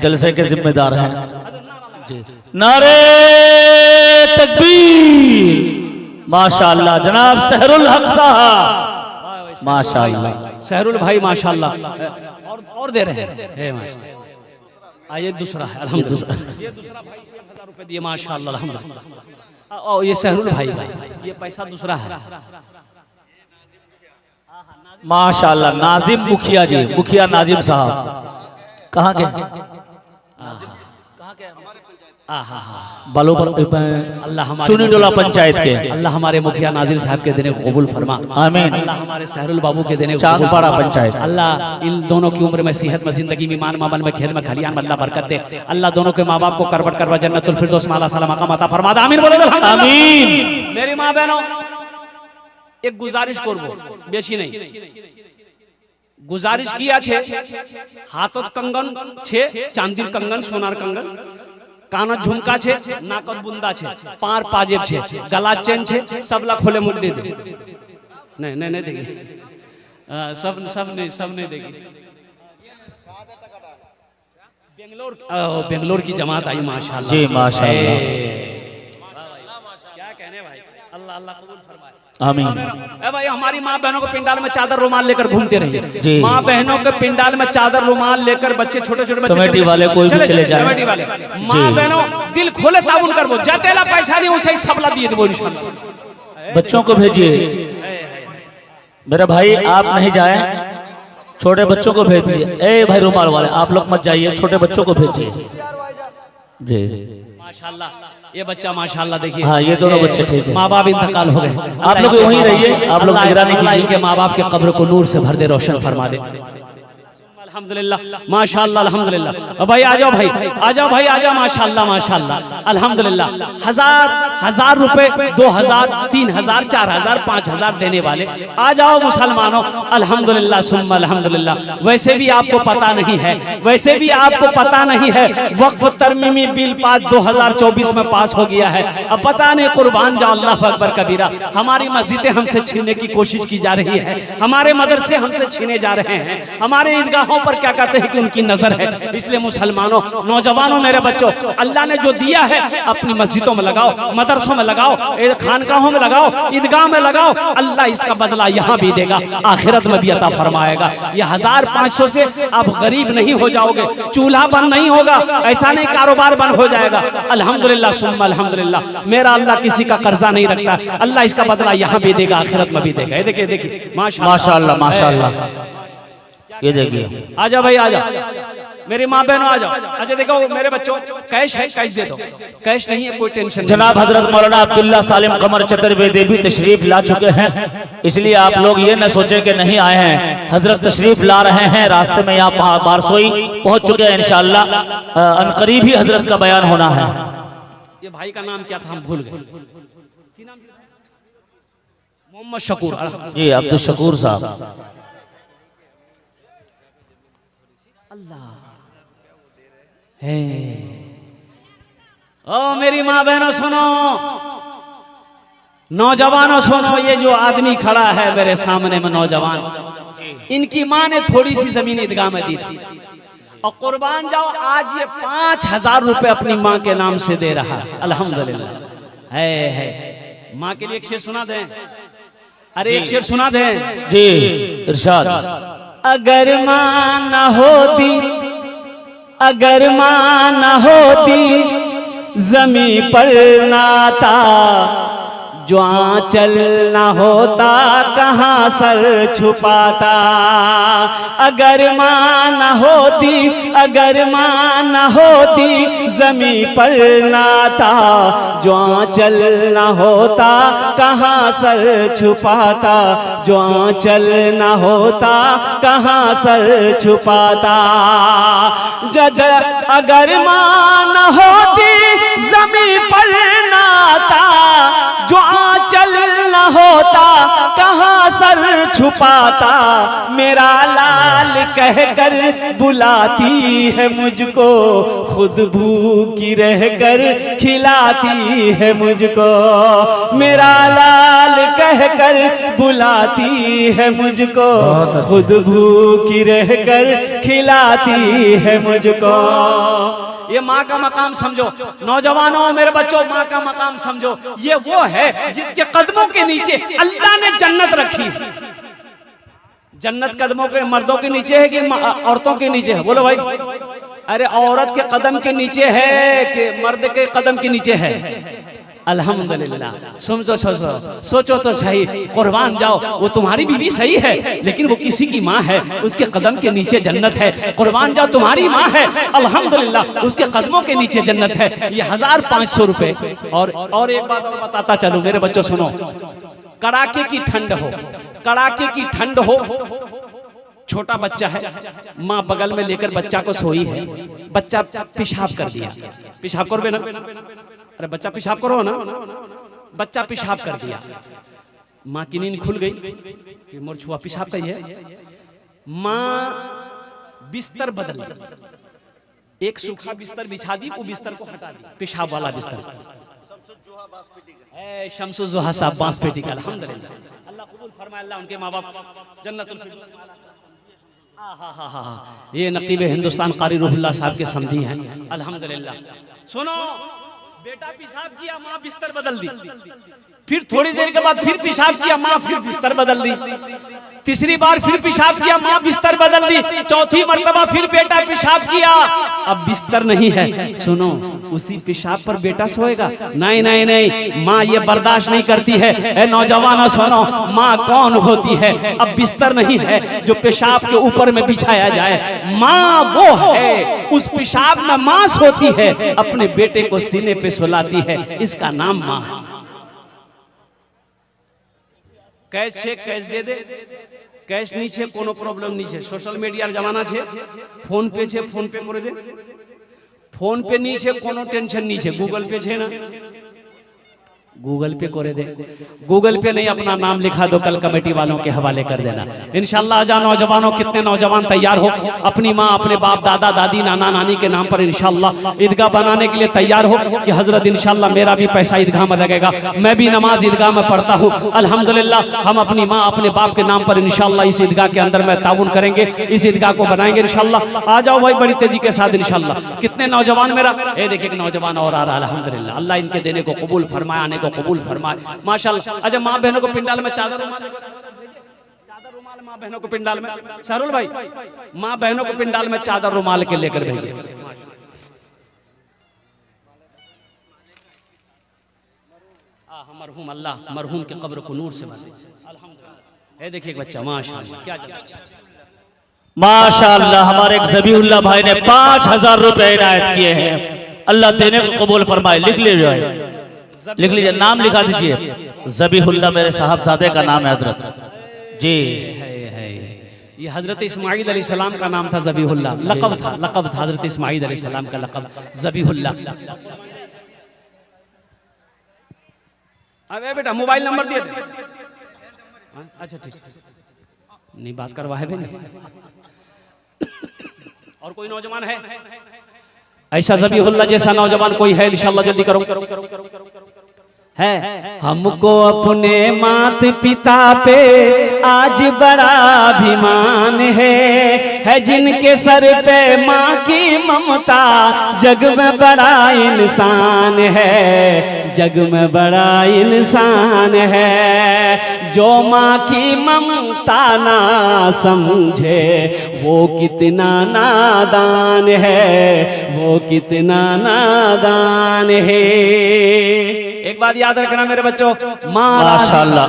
जलसे के जिम्मेदार हैं। नारे तकबीर, माशाअल्लाह जनाब सहरुल हक साहब, माशाअल्लाह सहरुल भाई माशाअल्लाह। और दे रहे हैं माशाअल्लाह। ये दूसरा है अल्हम्दुलिल्लाह, ये दूसरा भाई 1000 रुपए दिए माशाअल्लाह अल्हम्दुलिल्लाह। और ये सहरुल भाई ये पैसा दूसरा है माशाअल्लाह। नाजिम मुखिया जी, मुखिया नाजिम साहब कहाँ के? बालोपर अल्लाह हमारे चुनीटोला पंचायत के, अल्लाह हमारे मुखिया नाजिर साहब के देने को कबूल फरमा, आमीन। अल्लाह हमारे सहरुल बाबू के देने को चांदपाड़ा पंचायत, अल्लाह इन दोनों की उम्र में, सेहत में, जिंदगी में, ईमान मामल में, खेल में, खलियान में अल्लाह बरकत दे। अल्लाह दोनों के माँ बाप को करबट करवा जन्नतुल फिरदौस में आला मकाम अता फरमा दे। आमीन बोलो आमीन। मेरी माँ बहनों एक गुजारिश करबो, बेशी नहीं, गुजारिश किया छे हाथत कंगन छे, चांदीर कंगन, सोनार कंगन, काना झुमका छे, नाकत बुंदा छे, पार पाजेब छे, गला चेन छे, सबला खोले मुख दे दे। नहीं नहीं नहीं देगी, सब नहीं देगी। बेंगलोर की जमात आई माशाअल्लाह जी माशाअल्लाह। क्या कहने भाई, अल्लाह अल्लाह कबूल फरमाए आमीन। भाई हमारी माँ बहनों को पिंडाल में चादर रुमाल लेकर घूमते रहिए। माँ बहनों के पिंडाल में चादर रुमाल लेकर बच्चे, छोटे छोटे बच्चे, कमेटी वाले कोई भी चले जाए, कमेटी वाले माँ बहनों दिल खोले ताउन करबो, जतेला पैसा नहीं उसे सबला दिए देबो इंशाअल्लाह। बच्चों को भेजिए, मेरा भाई आप नहीं जाए, छोटे बच्चों को भेज दीजिए। ए भाई रुमाल वाले आप लोग मत जाइए, छोटे बच्चों को भेजिए जी। माशाअल्लाह ये बच्चा माशाअल्लाह देखिए, हाँ ये दोनों बच्चे ठीक है। माँ बाप इंतकाल हो गए, आप लोग वहीं रहिए, आप लोग निगरानी कीजिए, इनके माँ बाप के कब्र को नूर से भर दे, रोशन फरमा दे। अल्हम्दुलिल्लाह माशाअल्लाह अल्हम्दुलिल्लाह। भाई आ जाओ, भाई आ जाओ, भाई आ जाओ, माशाअल्लाह माशाअल्लाह अल्हम्दुलिल्लाह। 1000 रुपए, 2000, 3000, 4000, 5000 देने वाले आ जाओ मुसलमानों, अल्हम्दुलिल्लाह सुम्मा अल्हम्दुलिल्लाह। वैसे भी आपको पता नहीं है, वैसे भी आपको पता नहीं है, वक्फ तरमीमी बिल पास 2024 में पास हो गया है। अब पता नहीं, कुर्बान जाओ, अल्लाह अकबर कबीरा, हमारी मस्जिदें हमसे छीनने की कोशिश की जा रही है, हमारे मदरसे हमसे छीने जा रहे हैं, हमारे ईदगाहों पर क्या कहते हैं कि उनकी नजर है। इसलिए मुसलमानों, नौजवानों, मेरे बच्चों, अल्लाह ने जो दिया है अपनी मस्जिदों में लगाओ, मदरसों में लगाओ, खानकाहों में लगाओ, ईदगाह में लगाओ। अल्लाह इसका बदला यहाँ भी देगा, आखिरत में भी अता फरमाएगा। ये 1500 से आप गरीब नहीं हो जाओगे, चूल्हा बंद नहीं होगा, ऐसा नहीं कारोबार बंद हो जाएगा। अल्हम्दुलिल्लाह सुम्मा अल्हम्दुलिल्लाह। मेरा अल्लाह किसी का कर्जा नहीं रखता, अल्लाह इसका बदला यहाँ भी देगा, आखिरत में भी देगा। ये देखिए देखिए माशाअल्लाह माशाअल्लाह। ये देखिए आजा भाई आजा, मेरी माँ बहनों आ जाओ। अच्छा देखो मेरे बच्चों, कैश है, कैश दे दो, कैश नहीं है कोई टेंशन। जनाब हजरत मौलाना अब्दुल्ला सालिम कमर चतुर्वेदी भी तशरीफ ला चुके हैं, इसलिए आप लोग ये न सोचे कि नहीं आए हैं, हजरत तशरीफ ला रहे हैं। रास्ते में यहाँ बारसोई पहुंच चुके हैं, इंशाअल्लाह अनकरीब ही हजरत का बयान होना है। ये भाई का नाम क्या था, हम भूल गए। मोहम्मद शकूर जी, अब्दुल शकूर साहब। है ओ मेरी माँ बहनों सुनो, नौजवानों सुनो, ये जो आदमी खड़ा है मेरे सामने में नौजवान, इनकी माँ ने थोड़ी सी जमीन ईदगाह में दी थी और कुर्बान जाओ आज ये 5,000 रुपए अपनी माँ के नाम से दे रहा है। अल्हम्दुलिल्लाह है। माँ के लिए एक शेर सुना दें, अरे एक शेर सुना दें जी इरशाद। अगर माँ न होती, अगर माँ न होती जमी पर नाता, जो आंचल न होता कहाँ सर छुपाता। अगर माँ न होती, अगर माँ न होती जमी पर नाता, जो आंचल न होता कहाँ सर छुपाता, जो आंचल न होता कहाँ सर छुपाता। जद अगर माँ न होती जमी पर नाता, जो आंचल न होता कहाँ सर छुपाता। मेरा लाल कहकर बुलाती है मुझको, खुद भूखी रहकर खिलाती है मुझको। मेरा लाल कहकर बुलाती है मुझको, खुद भूखी रहकर खिलाती है मुझको। ये माँ का मकाम समझो नौजवानों, मेरे बच्चों, माँ का मकाम समझो। ये वो है जिसके कदमों के नीचे अल्लाह ने जन्नत रखी है। जन्नत कदमों के मर्दों के नीचे है कि औरतों के नीचे है? बोलो भाई। अरे औरत के कदम के नीचे है कि मर्द के कदम के नीचे है? अल्हम्दुलिल्लाह। सोचो तो सही, कुर्बान जाओ, वो तुम्हारी बीवी सही है लेकिन वो किसी की माँ है, उसके कदम के नीचे जन्नत है। कुर्बान जाओ, तुम्हारी माँ है, अल्हम्दुलिल्लाह, उसके कदमों के नीचे जन्नत है। ये 1,500 रुपए। और एक बात और बताता चलूं मेरे बच्चों, सुनो। कड़ाके की ठंड हो, कड़ाके की ठंड हो, छोटा बच्चा है, माँ बगल में लेकर बच्चा को सोई है, बच्चा पेशाब कर दिया। पेशाब करो ना, अरे बच्चा पेशाब करो ना, बच्चा पेशाब कर दिया। माँ की नींद खुल गई, मोर छुआ पेशाब का ही है। माँ बिस्तर बदल दी, एक सूखा बिस्तर बिछा दी, वो बिस्तर को हटा दी, पेशाब वाला बिस्तर। शम्सुज़्ज़ोहा साहब बांसपेटी का, अल्हम्दुलिल्लाह, अल्लाह कबूल फरमाए, अल्लाह उनके माँ बाप जन्नतुल फिरदौस। ये नकीब हिंदुस्तान कारी रूहुल्लाह साहब के समधी हैं, अल्हम्दुलिल्लाह। सुनो, बेटा पेशाब किया, माँ बिस्तर बदल दी। फिर थोड़ी देर के बाद फिर पेशाब किया, माँ फिर बिस्तर बदल दी। तीसरी बार फिर पेशाब किया, माँ बिस्तर बदल दी। चौथी मर्तबा फिर बेटा पेशाब किया, अब बिस्तर नहीं है। सुनो, उसी पेशाब पर बेटा सोएगा? नहीं नहीं नहीं, माँ ये बर्दाश्त नहीं करती है। ए नौजवानों सुनो, माँ कौन होती है? अब बिस्तर नहीं है जो पेशाब के ऊपर में बिछाया जाए। माँ वो है, उस पेशाब में माँ सोती है, अपने बेटे को सीने पे सुलाती है, इसका नाम माँ। कैश छे, कैश दे दे, कैश नहीं छे कोनो प्रॉब्लम नहीं छे। सोशल मीडियार जमाना छे, फोन पे छे, फोन पे करे दे। फोन पे नहीं छे कोनो टेंशन नहीं छे, गूगल पे छे ना, गूगल पे करे दे। गूगल पे नहीं, अपना नाम लिखा दो, कल कमेटी वालों के हवाले कर देना इंशाल्लाह। आजा नौजवानों, कितने नौजवान तैयार हो, अपनी माँ, अपने बाप, दादा, दादी, नाना, नानी के नाम पर इंशाल्लाह ईदगाह बनाने के लिए तैयार हो कि हजरत इंशाल्लाह मेरा भी पैसा ईदगाह में लगेगा, मैं भी नमाज ईदगाह में पढ़ता हूँ। अल्हम्दुलिल्लाह, हम अपनी माँ, अपने बाप के नाम पर इंशाल्लाह इस ईदगाह के अंदर में ताउन करेंगे, इस ईदगाह को बनाएंगे इंशाल्लाह। आ जाओ भाई बड़ी तेजी के साथ इंशाल्लाह। कितने नौजवान मेरा, ये देखिए एक नौजवान और आ रहा है, अल्हम्दुलिल्लाह, अल्लाह इनके देने को कबूल फरमाए, आने को कबूल फरमाए, माशाल्लाह। अच्छा, माँ बहनों को पिंडाल में चादर रुमाल, माँ बहनों को पिंडाल में, शाहरुल भाई, माँ बहनों को पिंडाल में चादर रुमाल के लेकर भेजिए। मरहूम अल्लाह मरहूम के कब्र को नूर से भरे, अल्हम्दुलिल्लाह। ये देखिए एक बच्चा, माशाल्लाह, क्या माशाल्लाह। हमारे एक ज़बीहुल्लाह भाई ने 5,000 रुपए इनायत किए हैं, अल्लाह देने को कबूल फरमाए। लिख लीजिए, लिख लीजिए, नाम लिखा दीजिए। ज़बीहुल्लाह मेरे साहबजादे का नाम है हजरत जी। ये हजरत इस्माइल अलैहिस्सलाम का नाम था ज़बीहुल्लाह, लक़ब था हजरत इस्माइल अलैहिस्सलाम का लक़ब ज़बीहुल्लाह। अबे बेटा मोबाइल नंबर दिए थे? अच्छा ठीक, नहीं बात करवा है नहीं। और कोई नौजवान है ऐसा ज़बीहुल्लाह जैसा नौजवान कोई है? इंशाअल्लाह जल्दी करो। है। हमको अपने माता पिता पे आज बड़ा अभिमान है जिनके सर पे माँ की ममता जग में बड़ा इंसान है, जग में बड़ा इंसान है। जो माँ की ममता ना समझे वो कितना नादान है, वो कितना नादान है। एक बात याद रखना मेरे बच्चों, माशाअल्लाह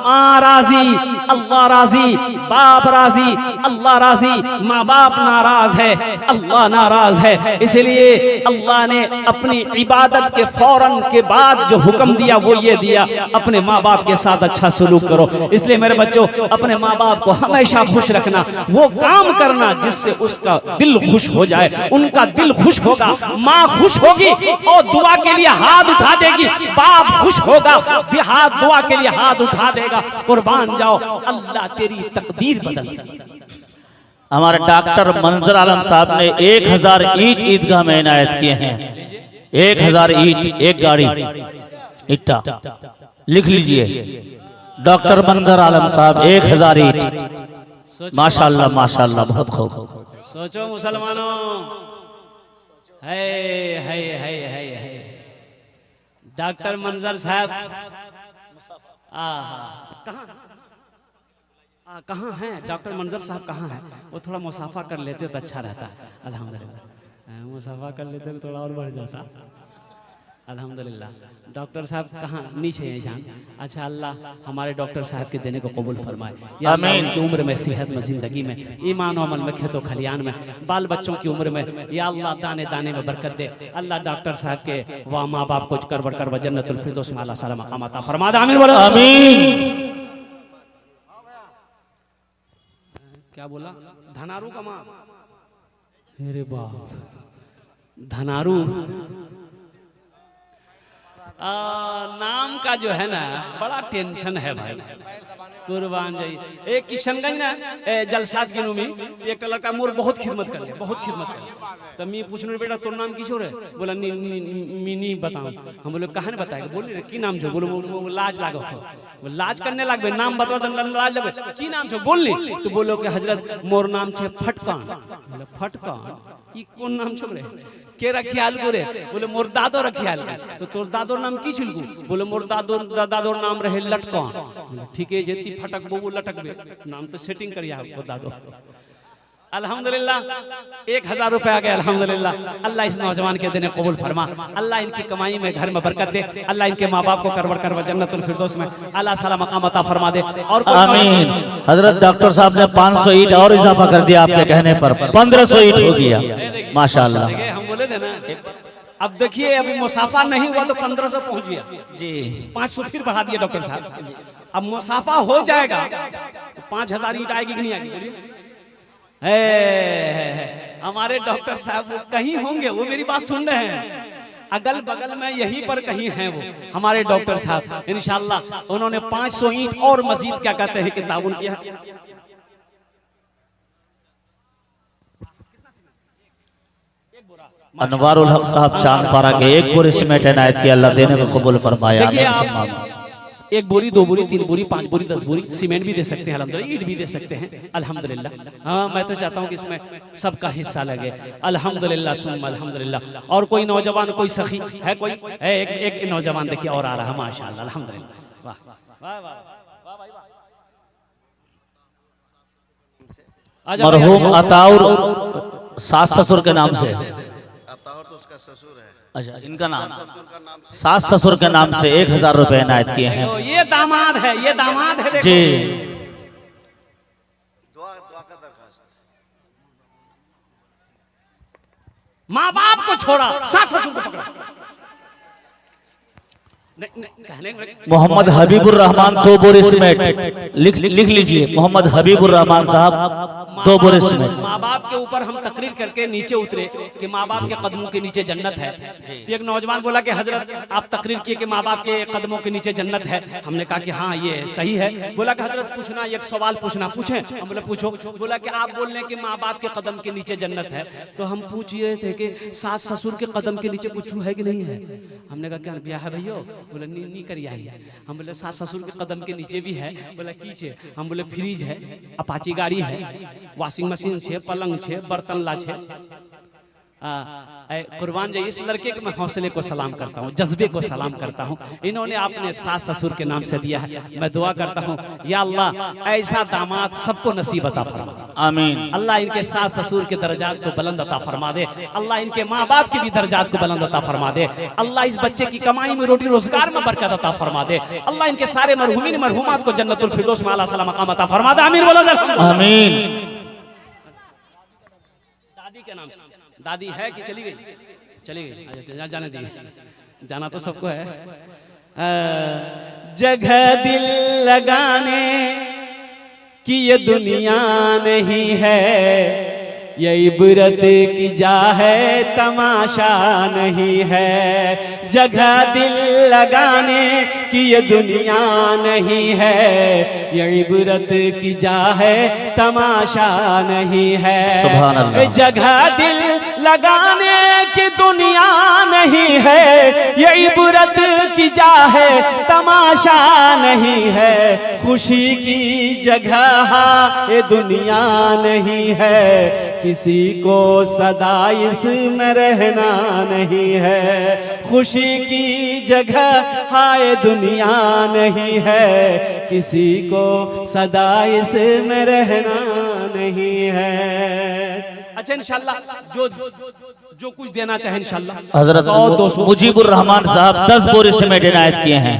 माँ राजी अल्लाह राजी, बाप राजी अल्लाह राजी। माँ बाप नाराज है अल्लाह नाराज है, इसलिए अल्लाह ने अपनी इबादत के फौरन के बाद जो हुक्म दिया वो ये दिया, अपने माँ बाप के साथ अच्छा सलूक करो। इसलिए मेरे बच्चों अपने माँ बाप को हमेशा खुश रखना, वो काम करना जिससे उसका दिल खुश हो जाए, उनका दिल खुश होगा, माँ खुश होगी और दुआ के लिए हाथ उठा देगी, बाप खुश होगा हाथ दुआ के लिए हाथ उठा देगा। कुर्बान जाओ, अल्लाह तेरी तकदीर बदल देगा। हमारे डॉक्टर मंजर आलम साहब ने 1000 ईंट ईदगाह में इनायत किए हैं। 1000 ईंट, एक गाड़ी ईटा, लिख लीजिए। डॉक्टर मंजर आलम साहब 1000 ईंट। माशाल्लाह माशाल्लाह, बहुत खूब। सोचो मुसलमानों, है डॉक्टर मंजर साहब कहाँ हैं? डॉक्टर मंजर साहब कहाँ हैं? वो थोड़ा मुसाफा कर लेते तो अच्छा रहता। अल्हम्दुलिल्लाह, मुसाफा कर लेते तो थोड़ा और बढ़ जाता। अल्हम्दुलिल्लाह। डॉक्टर साहब कहाँ? नीचे हैं जान। अच्छा, अल्लाह हमारे डॉक्टर साहब के देने को कबूल फरमाए। या अल्लाह उनकी उम्र में, सेहत में, जिंदगी में, ईमान और अमल में, खेतों खलियान में, बाल बच्चों की उम्र में, या अल्लाह दाने दाने में बरकत दे। अल्लाह डॉक्टर साहब के वह माँ बाप को कर जन्नतुल फिरदौस में अल्लाह साला मकाम अता फरमा दे। आमीन बोलो। आमीन। क्या बोला? धनारू का माँ? अरे बाप, धनारू नाम का जो है ना बड़ा टेंशन है भाई। कुर्बान जाइए। एक किशनगंज ना जलसात गिनू में एक लड़का मोर बहुत खिदमत कर ले, बहुत खिदमत कर ले। तो मैं पूछने बेटा तोर नाम किशोर है? बोला नी बताऊं। हम बोले कहाँ ने बताएगा? बोले की नाम छो? बोलो लाज लागो, लाज करने लागबे, नाम बतवा लाज लगबे, की नाम छो बोलनी? तो बोलो कि हजरत मोर नाम छे फटकान। बोले फटकान ई कौन नाम छो रे? के रखियाल करे? बोले मोर दादो रखियाल। तो तोर दादोर नाम की छिलकू? बोले मोर दादोर नाम रहे लटकान। ठीक है, जेती फटक बोबू लटकबे, नाम तो सेटिंग करिया तो दादो। अल्हम्दुलिल्लाह 1000 रुपए आ गए। अल्हम्दुलिल्लाह, अल्लाह इस नौजवान के देने कबूल फरमा। अल्लाह इनकी कमाई में, घर में बरकत दे। अल्लाह इनके माँ बाप को करवर जन्नतुल फिरदौस में अल्लाह साला मकाम अता फरमा दे। और आमीन। हजरत डॉक्टर साहब ने 500 ईंट और इजाफा कर दिया आपके कहने पर, 1500 ईंट हो गया। माशाल्लाह। हम बोले थे ना, अब देखिए अभी मुसाफा नहीं हुआ तो 1500 पहुंच गया जी, 500 फिर बढ़ा दिया डॉक्टर साहब। अब मुसाफा हो जाएगा तो 5000 ईंट आएगी कि नहीं आएगी? बोलिए। हमारे डॉक्टर साहब वो कहीं होंगे, वो मेरी बात सुन रहे हैं, अगल बगल में यहीं पर कहीं हैं वो हमारे डॉक्टर साहब। इंशाल्लाह उन्होंने 500 ईंट और मजीद क्या कहते हैं कि ताउन किया। अनवारुल हक साहब चांदपारा के एक बोरी सीमेंट इनायत किया, अल्लाह देने को कबूल फरमाया। एक बोरी, 2 बोरी, 3 बोरी, 5 बोरी, 10 बोरी सीमेंट भी दे सकते हैं, अल्हम्दुलिल्लाह ईंट भी दे सकते हैं, अल्हम्दुलिल्लाह। हाँ, मैं तो चाहता हूँ कि इसमें सबका हिस्सा लगे, अल्हम्दुलिल्लाह सुम्मा अल्हम्दुलिल्लाह। और कोई नौजवान, कोई सखी है, कोई है? एक नौजवान देखिए और आ रहा है, माशाअल्लाह अल्हम्दुलिल्लाह। वाह वाह वाह वाह। मरहूम अताउर सास ससुर के नाम से, अच्छा इनका नाम सास ससुर के नाम से 1000 रुपए इनायत किए हैं। तो ये दामाद है, ये दामाद है, देखो जी। माँ बाप को छोड़ा, सास ससुर को पकड़ा। मोहम्मद हबीबुर रहमान 2 बोरी सीमेंट, लिख लीजिए। मोहम्मद हबीबुर रहमान साहब 2 बोरे सीमेंट। माँ बाप के ऊपर हम तकरीर करके नीचे उतरे कि माँ बाप के कदमों के नीचे जन्नत है। तो एक नौजवान बोला कि हजरत आप तकरीर किए कि माँ बाप के कदमों के नीचे जन्नत है। हमने कहा कि हाँ ये सही है। बोला कि हजरत पूछना एक सवाल पूछना। पूछे? हम बोले पूछो। बोला कि आप बोल रहे हैं कि माँ बाप के कदम के नीचे जन्नत है, तो हम पूछ रहे थे कि सास ससुर के कदम के नीचे कुछ है कि नहीं है। हमने कहा क्या ब्याह है भैया? बोले नहीं करिए। हम बोले सास ससुर के कदम के नीचे भी है। बोला कीछे? हम बोले फ्रिज है, अपाची गाड़ी है, वॉशिंग मशीन छे, पलंग छे, बर्तन ला छे। कुर्बान जाइए, इस लड़के के मैं हौसले को सलाम करता हूँ, जज्बे को सलाम करता हूँ। इन्होंने अपने सास ससुर के नाम से दिया है। मैं दुआ करता हूँ या अल्लाह ऐसा दामाद सबको नसीब अता फरमा। आमीन। अल्लाह इनके सास ससुर के दर्जात को बुलंद अता फरमा दे। अल्लाह इनके माँ बाप की भी दर्जात को बुलंद अता फरमा दे। अल्लाह इस बच्चे की कमाई में, रोटी रोजगार में बरकत अता फरमा दे। अल्लाह इनके सारे मरहूमीन मरहूमात को जन्नतुल फिरदौस में आला सला मकाम अता फरमा दे। आमीन बोलो। आमीन। दादी के नाम से। दादी है कि चली गई? चली गई। जाने दिए, जाना तो सबको है। जगह दिल लगाने की ये दुनिया नहीं है, ये इबरत की जा है, तमाशा नहीं है। जगह दिल लगाने की ये दुनिया नहीं है, ये इबरत की जा है, तमाशा नहीं है। सुभान अल्लाह। जगह दिल लगाने की दुनिया नहीं है, ये इबरत की जा है, तमाशा नहीं है। खुशी की जगह ये दुनिया नहीं है, किसी को सदा इसमें रहना नहीं है। खुशी की जगह हाय दुनिया नहीं है, किसी को सदा इसमें रहना नहीं है। अच्छा इंशाल्लाह जो कुछ देना चाहे इंशाल्लाह। हजरत मुजीबुर रहमान साहब 10 बोरे सीमेंट इनायत किए हैं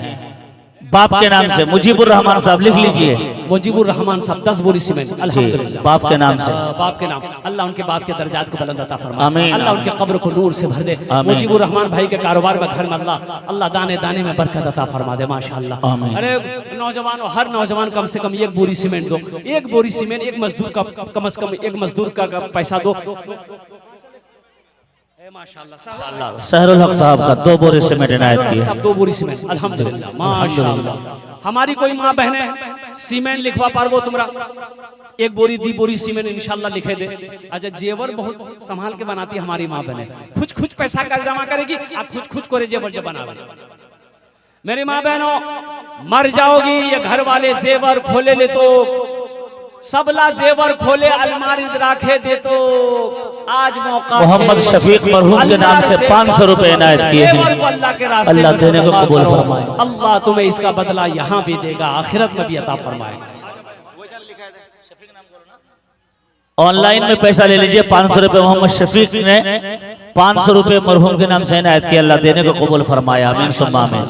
बाप के नाम से। मुजीबुर रहमान साहब लिख लीजिए। मुजीबुर रहमान साहब 10 बोरी सीमेंट अल्हम्दुलिल्लाह बाप के नाम से। बाप के नाम। अल्लाह उनके बाप के दर्जात को बुलंद अता फरमाए। आमीन। अल्लाह उनके कब्र को नूर से भर दे। मुजीबुर रहमान भाई के कारोबार में, घर में अल्लाह दाने दाने में बरकत अता फरमा दे माशाअल्लाह। अरे नौजवान, हर नौजवान कम से कम 1 बोरी सीमेंट दो। 1 बोरी सीमेंट एक मजदूर का कम से कम 1 मजदूर का पैसा दो। माशाअल्लाह। सहरुल हक साहब का 2 बोरे सीमेंट इनायत किए। सब 2 बोरी सीमेंट अल्हम्दुलिल्लाह माशाअल्लाह। हमारी कोई माँ बहने सीमेंट लिखवा पारबो तुमरा 1 बोरी 2 बोरी सीमेंट इंशाल्लाह लिखे दे। अच्छा जेवर बहुत संभाल के बनाती है हमारी माँ बहने, कुछ पैसा का जमा करेगी और कुछ करे जेवर जब बनावे। मेरी माँ बहनों मर जाओगी, ये घर वाले जेवर खोले ले तो सबला जेवर खोले अलमारी राखे दे तो आज मौका। मोहम्मद शफीक मरहूम के नाम से 500 रुपए इनायत किए हैं। अल्लाह देने को कबूल फरमाए। अल्लाह तुम्हें इसका बदला यहाँ भी देगा, आखिरत में भी अता फरमाए। ऑनलाइन में पैसा ले लीजिए। 500 रुपए मोहम्मद शफीक ने 500 रुपए मरहूम के नाम से इनायत किया। अल्लाह देने को कबूल फरमाए। आमीन सुम्मा आमीन।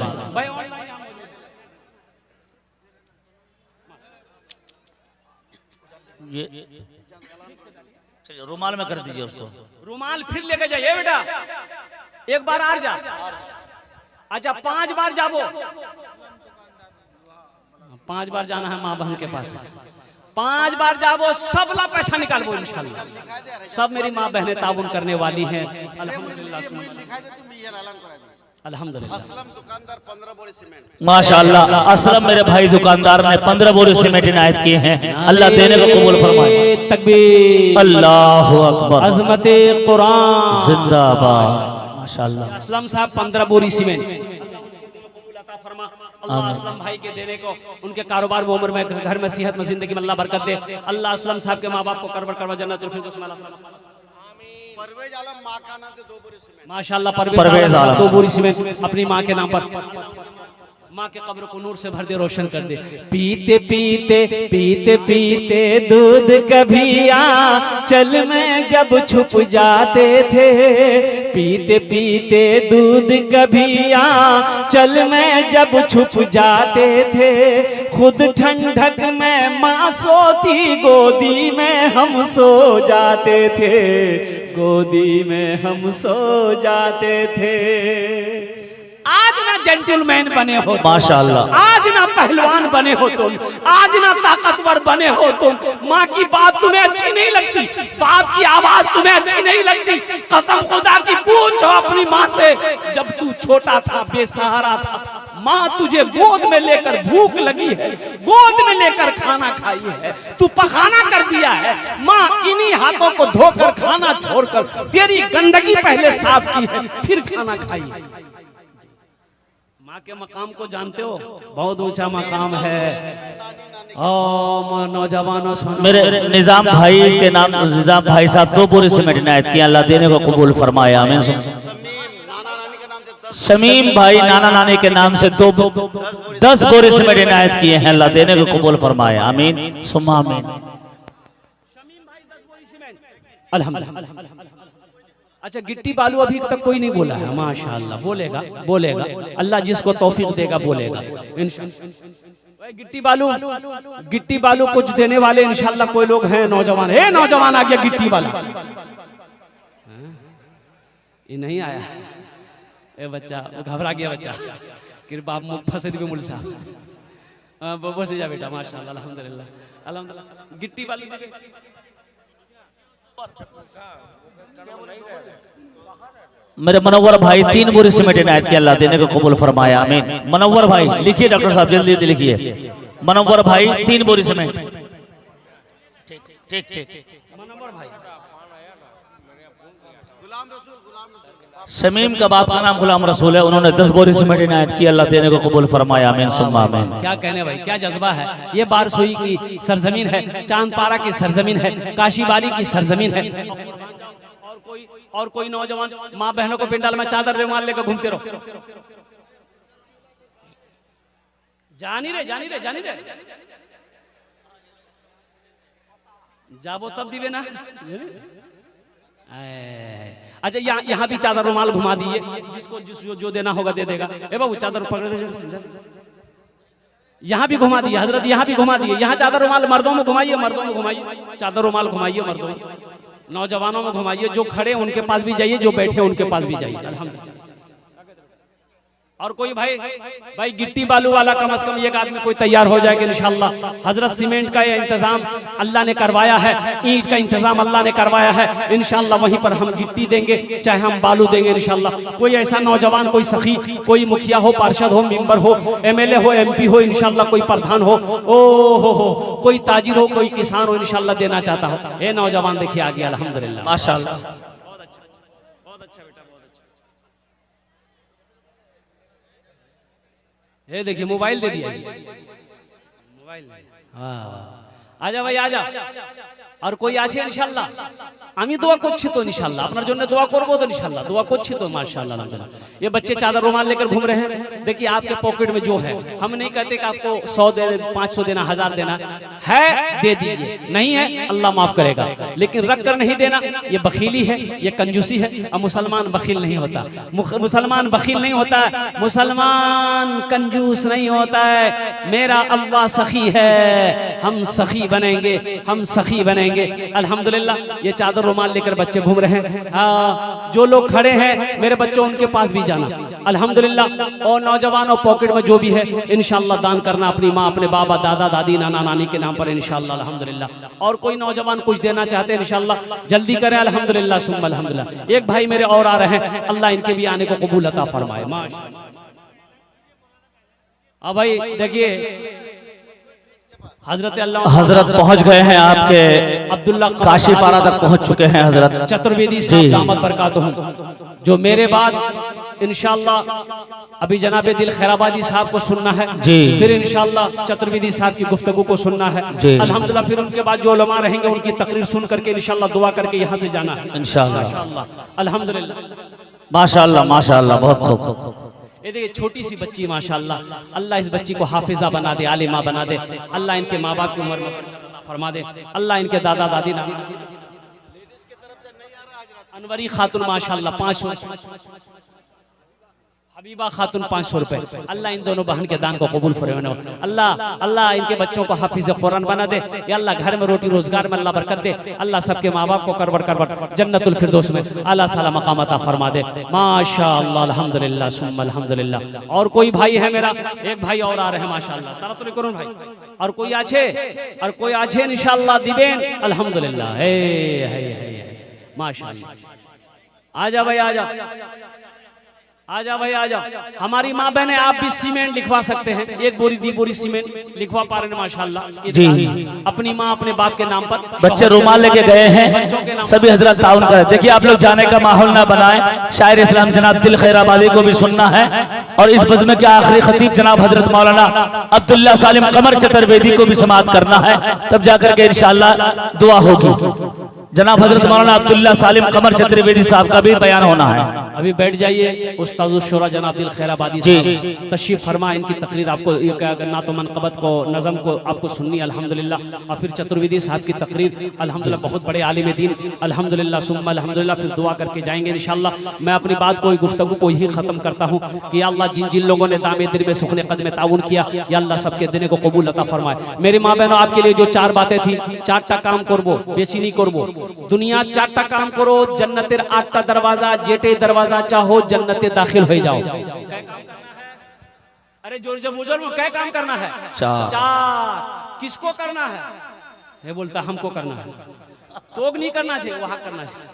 रुमाल में कर दीजिए उसको। रुमाल फिर लेके जाइए बेटा, एक बार आ जा। अच्छा 5 बार जाबो, 5 बार जाना है माँ बहन के पास। 5 बार जाबो, सबला पैसा निकालबो इंशाल्लाह। सब मेरी माँ बहनें ताउन करने वाली हैं अल्हम्दुलिल्लाह। माशाअल्लाह। असलम मेरे भाई दुकानदार ने 15 बोरे सीमेंट इनायत किए हैं। अल्लाह देने को कबूल फरमाए। तकबीर, अल्लाहु अकबर, अज़मते कुरान जिंदाबाद। माशाअल्लाह। असलम साहब 15 बोरी सीमेंट अल्लाह असलम भाई के देने को, उनके कारोबार में, उम्र में, घर में, सेहत में, जिंदगी में अल्लाह बरकत दे। अल्लाह असलम साहब के माँ बाप को करवा जन्नतुल फिरदौस में। परवेज आलम मां का नाम से 2 बोरी सीमेंट माशाअल्लाह। परवेज आलम 2 बोरी सीमेंट अपनी माँ के नाम पर। माँ के कब्र को नूर से भर दे, रोशन कर दे। पीते पीते पीते पीते दूध कभी आंचल में जब छुप जाते थे, पीते पीते दूध कभी आंचल में जब छुप जाते थे, खुद ठंडक में माँ सोती, गोदी में हम सो जाते थे, गोदी में हम सो जाते थे। आज न जेंटलमैन बने हो तुम, माशाअल्लाह। आज ना पहलवान बने हो तुम, आज ना ताकतवर बने हो तुम। माँ की बात तुम्हें अच्छी नहीं लगती, बाप की आवाज तुम्हें अच्छी नहीं लगती। कसम खुदा की पूछो अपनी माँ से, जब तू छोटा था, बेसहारा था, माँ तुझे गोद में लेकर, भूख लगी है, गोद में लेकर खाना खाई है, तू पखाना कर दिया है, माँ इन्हीं हाथों को धोकर खाना छोड़कर तेरी गंदगी पहले साफ की है, फिर खाना खाई है। माँ के मकाम को जानते हो, बहुत ऊंचा मकाम है। ओ नौजवानों सुनो, मेरे निजाम भाई के नाम, निजाम भाई साहब 2 बोरे सीमेंट इनायत किया, अल्लाह देने को कबूल फरमाए, आमीन। शमीम भाई नाना नानी के नाम से 10 बोरे सीमेंट इनायत किए हैं, अल्लाह देने को कबूल फरमाए, आमीन सुम्मा आमीन। अल्हम्दुलिल्लाह। अच्छा, गिट्टी बालू अभी तक कोई नहीं बोला है, माशाअल्लाह। बोलेगा बोलेगा, अल्लाह जिसको तौफीक देगा बोलेगा इंशाअल्लाह। गिट्टी बालू कुछ देने वाले इंशाअल्लाह कोई लोग हैं, नौजवान है, नौजवान आ गया गिट्टी वाला, ये नहीं आया, ए बच्चा घबरा गया बच्चा, कि बाप मुख फंसे भी मुल साहब, बस जा बेटा, माशाअल्लाह, अल्हम्दुलिल्लाह अल्हम्दुलिल्लाह। गिट्टी बालू मेरे मनोवर भाई 3 बोरे सीमेंट इनायत किया, अल्लाह देने को कबूल फरमाए, आमीन। मनोवर भाई लिखिए, डॉक्टर साहब जल्दी जल्दी लिखिए, मनोवर भाई 3 बोरे सीमेंट। ठीक ठीक। मनोवर भाई, शमीम का बाप का नाम गुलाम रसूल है, उन्होंने 10 बोरे सीमेंट इनायत किया, अल्लाह देने को कबूल फरमाए, आमीन सुम्मा आमीन। क्या कहने भाई, क्या जज्बा है। ये बारसोई की सरजमीन है, चांदपारा की सरजमीन है, काशीबाली की सरजमीन है। और कोई नौजवान माँ बहनों को पिंडाल में चादर रुमाल लेकर घूमते रहो, जानी रे जानी रे जानी रे, जाबो तब दिवे ना। अच्छा, यहाँ भी चादर रुमाल घुमा दिए, जिसको जो देना होगा दे देगा। ए बाबू चादर पकड़ दे, यहाँ भी घुमा दिए हजरत, यहाँ भी घुमा दिए। यहाँ चादर रुमाल मर्दों में घुमाइए, मर्दों में घुमाइए, चादर रुमाल घुमाइए मर्दों में, नौजवानों में घुमाइए, जो खड़े उनके पास भी जाइए, जो बैठे उनके पास भी जाइए, अल्हम्दुलिल्लाह। और कोई भाई गिट्टी बालू वाला कम से कम एक आदमी कोई तैयार हो जाएगा इंशाअल्लाह। हजरत सीमेंट का ये इंतजाम अल्लाह ने करवाया है, ईंट का इंतजाम अल्लाह ने करवाया है, इंशाअल्लाह वहीं पर हम गिट्टी देंगे, चाहे हम बालू देंगे इंशाअल्लाह। कोई ऐसा नौजवान, कोई सखी, कोई मुखिया हो, पार्षद हो, मेंबर हो, MLA हो, MP हो, इंशाअल्लाह कोई प्रधान हो, ओ कोई ताजिर हो, कोई किसान हो, इंशाअल्लाह देना चाहता हो, ये नौजवान देखिए आ गया, अल्हम्दुलिल्लाह माशाअल्लाह। ये देखिए मोबाइल दे दिया, मोबाइल। हाँ, आजा भाई आजा। और कोई আছে ইনশাআল্লাহ, আমি দোয়া করছি তো ইনশাআল্লাহ, আপনার জন্য দোয়া করব तो ইনশাআল্লাহ, दোয়া করছি तो माशाअल्लाह अल्हम्दुलिल्लाह। ये बच्चे चादर रुमाल लेकर घूम रहे हैं, देखिए आपके पॉकेट में जो है, हम नहीं कहते कि आपको 100 दे, 500 देना, 1000 देना है, दे दीजिए, नहीं है अल्लाह माफ करेगा, लेकिन रख कर नहीं देना ये बखीली है, ये कंजूसी है। और मुसलमान बखील नहीं होता, मुसलमान बखील नहीं होता, मुसलमान कंजूस नहीं होता है। मेरा अल्लाह सखी है, हम सखी बनेंगे, हम सखी बनेंगे अल्हम्दुलिल्लाह। ये चादर रुमाल लेकर बच्चे घूम रहे हैं, हाँ, जो लोग खड़े हैं मेरे बच्चों उनके पास भी जाना अल्हम्दुलिल्लाह। और नौजवानों पॉकेट में जो भी है इंशाअल्लाह दान करना, अपनी माँ, अपने बाबा, दादा, दादी, नाना, नानी के नाम पर इंशाअल्लाह अल्हम्दुलिल्लाह। और कोई नौजवान कुछ देना चाहते हैं इंशाअल्लाह जल्दी करें अल्हम्दुलिल्लाह सुम्मा अल्हम्दुलिल्लाह। एक भाई मेरे और आ रहे हैं, अल्लाह इनके भी आने को कबूल अता फरमाए माशाअल्लाह। अब भाई देखिए हजरत पहुंच गए हैं, आपके अब्दुल्ला काशीपारा तक पहुंच चुके हैं हजरत चतुर्वेदी साहब दामत बरकातुहू, जो मेरे बाद इंशाअल्लाह अभी जनाबे दिल खैराबादी साहब को सुनना है जी, फिर इंशाअल्लाह चतुर्वेदी साहब की गुफ्तगू को सुनना है अल्हम्दुलिल्लाह। फिर उनके बाद जो उलमा रहेंगे उनकी तकरीर सुन करके इंशाअल्लाह दुआ करके यहाँ से जाना है इंशाअल्लाह अल्हम्दुलिल्लाह माशाअल्लाह माशाअल्लाह। बहुत खूब। ये देखिए छोटी सी बच्ची माशाअल्लाह, अल्लाह इस बच्ची को हाफिजा बना दे, आलिमा बना दे, अल्लाह इनके माँ बाप की उम्र में फरमा दे, अल्लाह इनके दादा दादी नाना। अनवरी खातून माशाअल्लाह 500 हबीबा खातून 500 रुपए। अल्लाह इन दोनों बहन के दान को कबूल फरमाए। अल्लाह अल्लाह इनके बच्चों को हाफिज कुरान बना दे। या अल्लाह घर में रोटी रोजगार में अल्लाह बरकत दे। अल्लाह सबके माँ बाप को करवट करवट जन्नतुल फिरदौस में आला साला मकाम अता फरमा दे। माशाअल्लाह अल्हम्दुलिल्लाह सुम्मा अल्हम्दुलिल्लाह। और कोई भाई है मेरा, एक भाई और आ रहे हैं माशाअल्लाह, तारातुल करून भाई। और कोई आछे इंशाअल्लाह दिबेन अल्हम्दुलिल्लाह। हे माशाअल्लाह। आजा भाई आजा, आजा भाई आजा। हमारी माँ बहने आप भी सीमेंट लिखवा सकते हैं, एक बोरी 2 बोरी सीमेंट लिखवा पा रहे हैं माशाअल्लाह। जी अपनी माँ अपने बाप के नाम पर। बच्चे रुमाल लेके गए हैं, सभी हजरत ताउन करें। देखिए आप लोग जाने का माहौल ना बनाएं। शायर इस्लाम जनाब दिल खैराबादी को भी सुनना है और इस बज़्म के आखिरी खतीब जनाब हजरत मौलाना अब्दुल्ला सालिम कमर चतुर्वेदी को भी समाअत करना है, तब जाकर के इंशाअल्लाह दुआ होगी। जनाब हजरत मौलाना अब्दुल्ला सालिम कमर चतुर्वेदी साहब का भी बयान होना है। अभी बैठ जाइए। उस्ताजुल शुरा जनाब दिल खैराबादी जी तशरीफ फरमा। इनकी तकरीर आपको ना तो मनक़बत को नज़म को आपको सुननी अल्हम्दुलिल्लाह। और फिर चतुर्वेदी साहब की तकरीर अल्हम्दुलिल्लाह, बहुत बड़े आलिम दीन अल्हम्दुलिल्लाह सुम्मा अल्हम्दुलिल्लाह। फिर दुआ करके जाएंगे इंशाअल्लाह। मैं अपनी बात को गुफ्तगू को ही ख़त्म करता हूँ कि अल्लाह जिन जिन लोगों ने दामे दिल में सुखने कद में ताउन किया, या अल्लाह सबके दिन को कबूल अता फरमाए। मेरी माँ बहनों, आपके लिए जो 4 बातें थी, 4टा काम करबो, बेची नहीं करबो। दुनिया 4टा काम करो, जन्नतेर 8टा दरवाजा, जेटे दरवाजा चाहो जन्नते दाखिल हो जाओ। अरे जोर जब बुजुर्ग क्या काम करना है? 4। किसको करना है? ये बोलता हमको करना है। तो नहीं करना चाहिए, वहां करना चाहिए।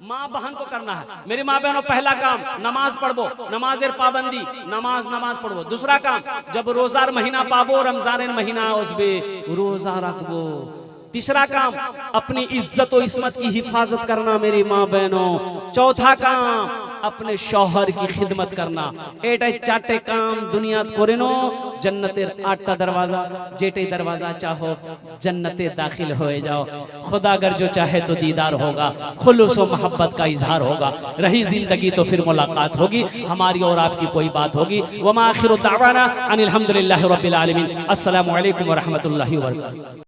माँ बहन को करना है। मेरी माँ बहनों, पहला काम नमाज पढ़बो, नमाजेर पाबंदी, नमाज पढ़बो। दूसरा काम, जब रोजार महीना पाबो, रमजान महीना उसबे रोजा रखबो। तीसरा काम, अपनी इज्जत और इस्मत की हिफाजत करना मेरी माँ बहनों। चौथा काम, अपने शौहर की खिदमत करना। एटे 4टे काम दुनिया करे नो, जन्नतेर 8टा दरवाजा, जेटे दरवाजा चाहो जन्नते दाखिल हो जाओ। खुदा अगर जो चाहे तो दीदार होगा, खुलूस व मोहब्बत का इजहार होगा। रही जिंदगी तो फिर मुलाकात होगी, हमारी और आपकी कोई बात होगी। वमा आखिरु दावाना अनिल हम्दुलिल्लाहि रब्बिल आलमीन। अस्सलामु अलैकुम व रहमतुल्लाहि व बरकातुहू।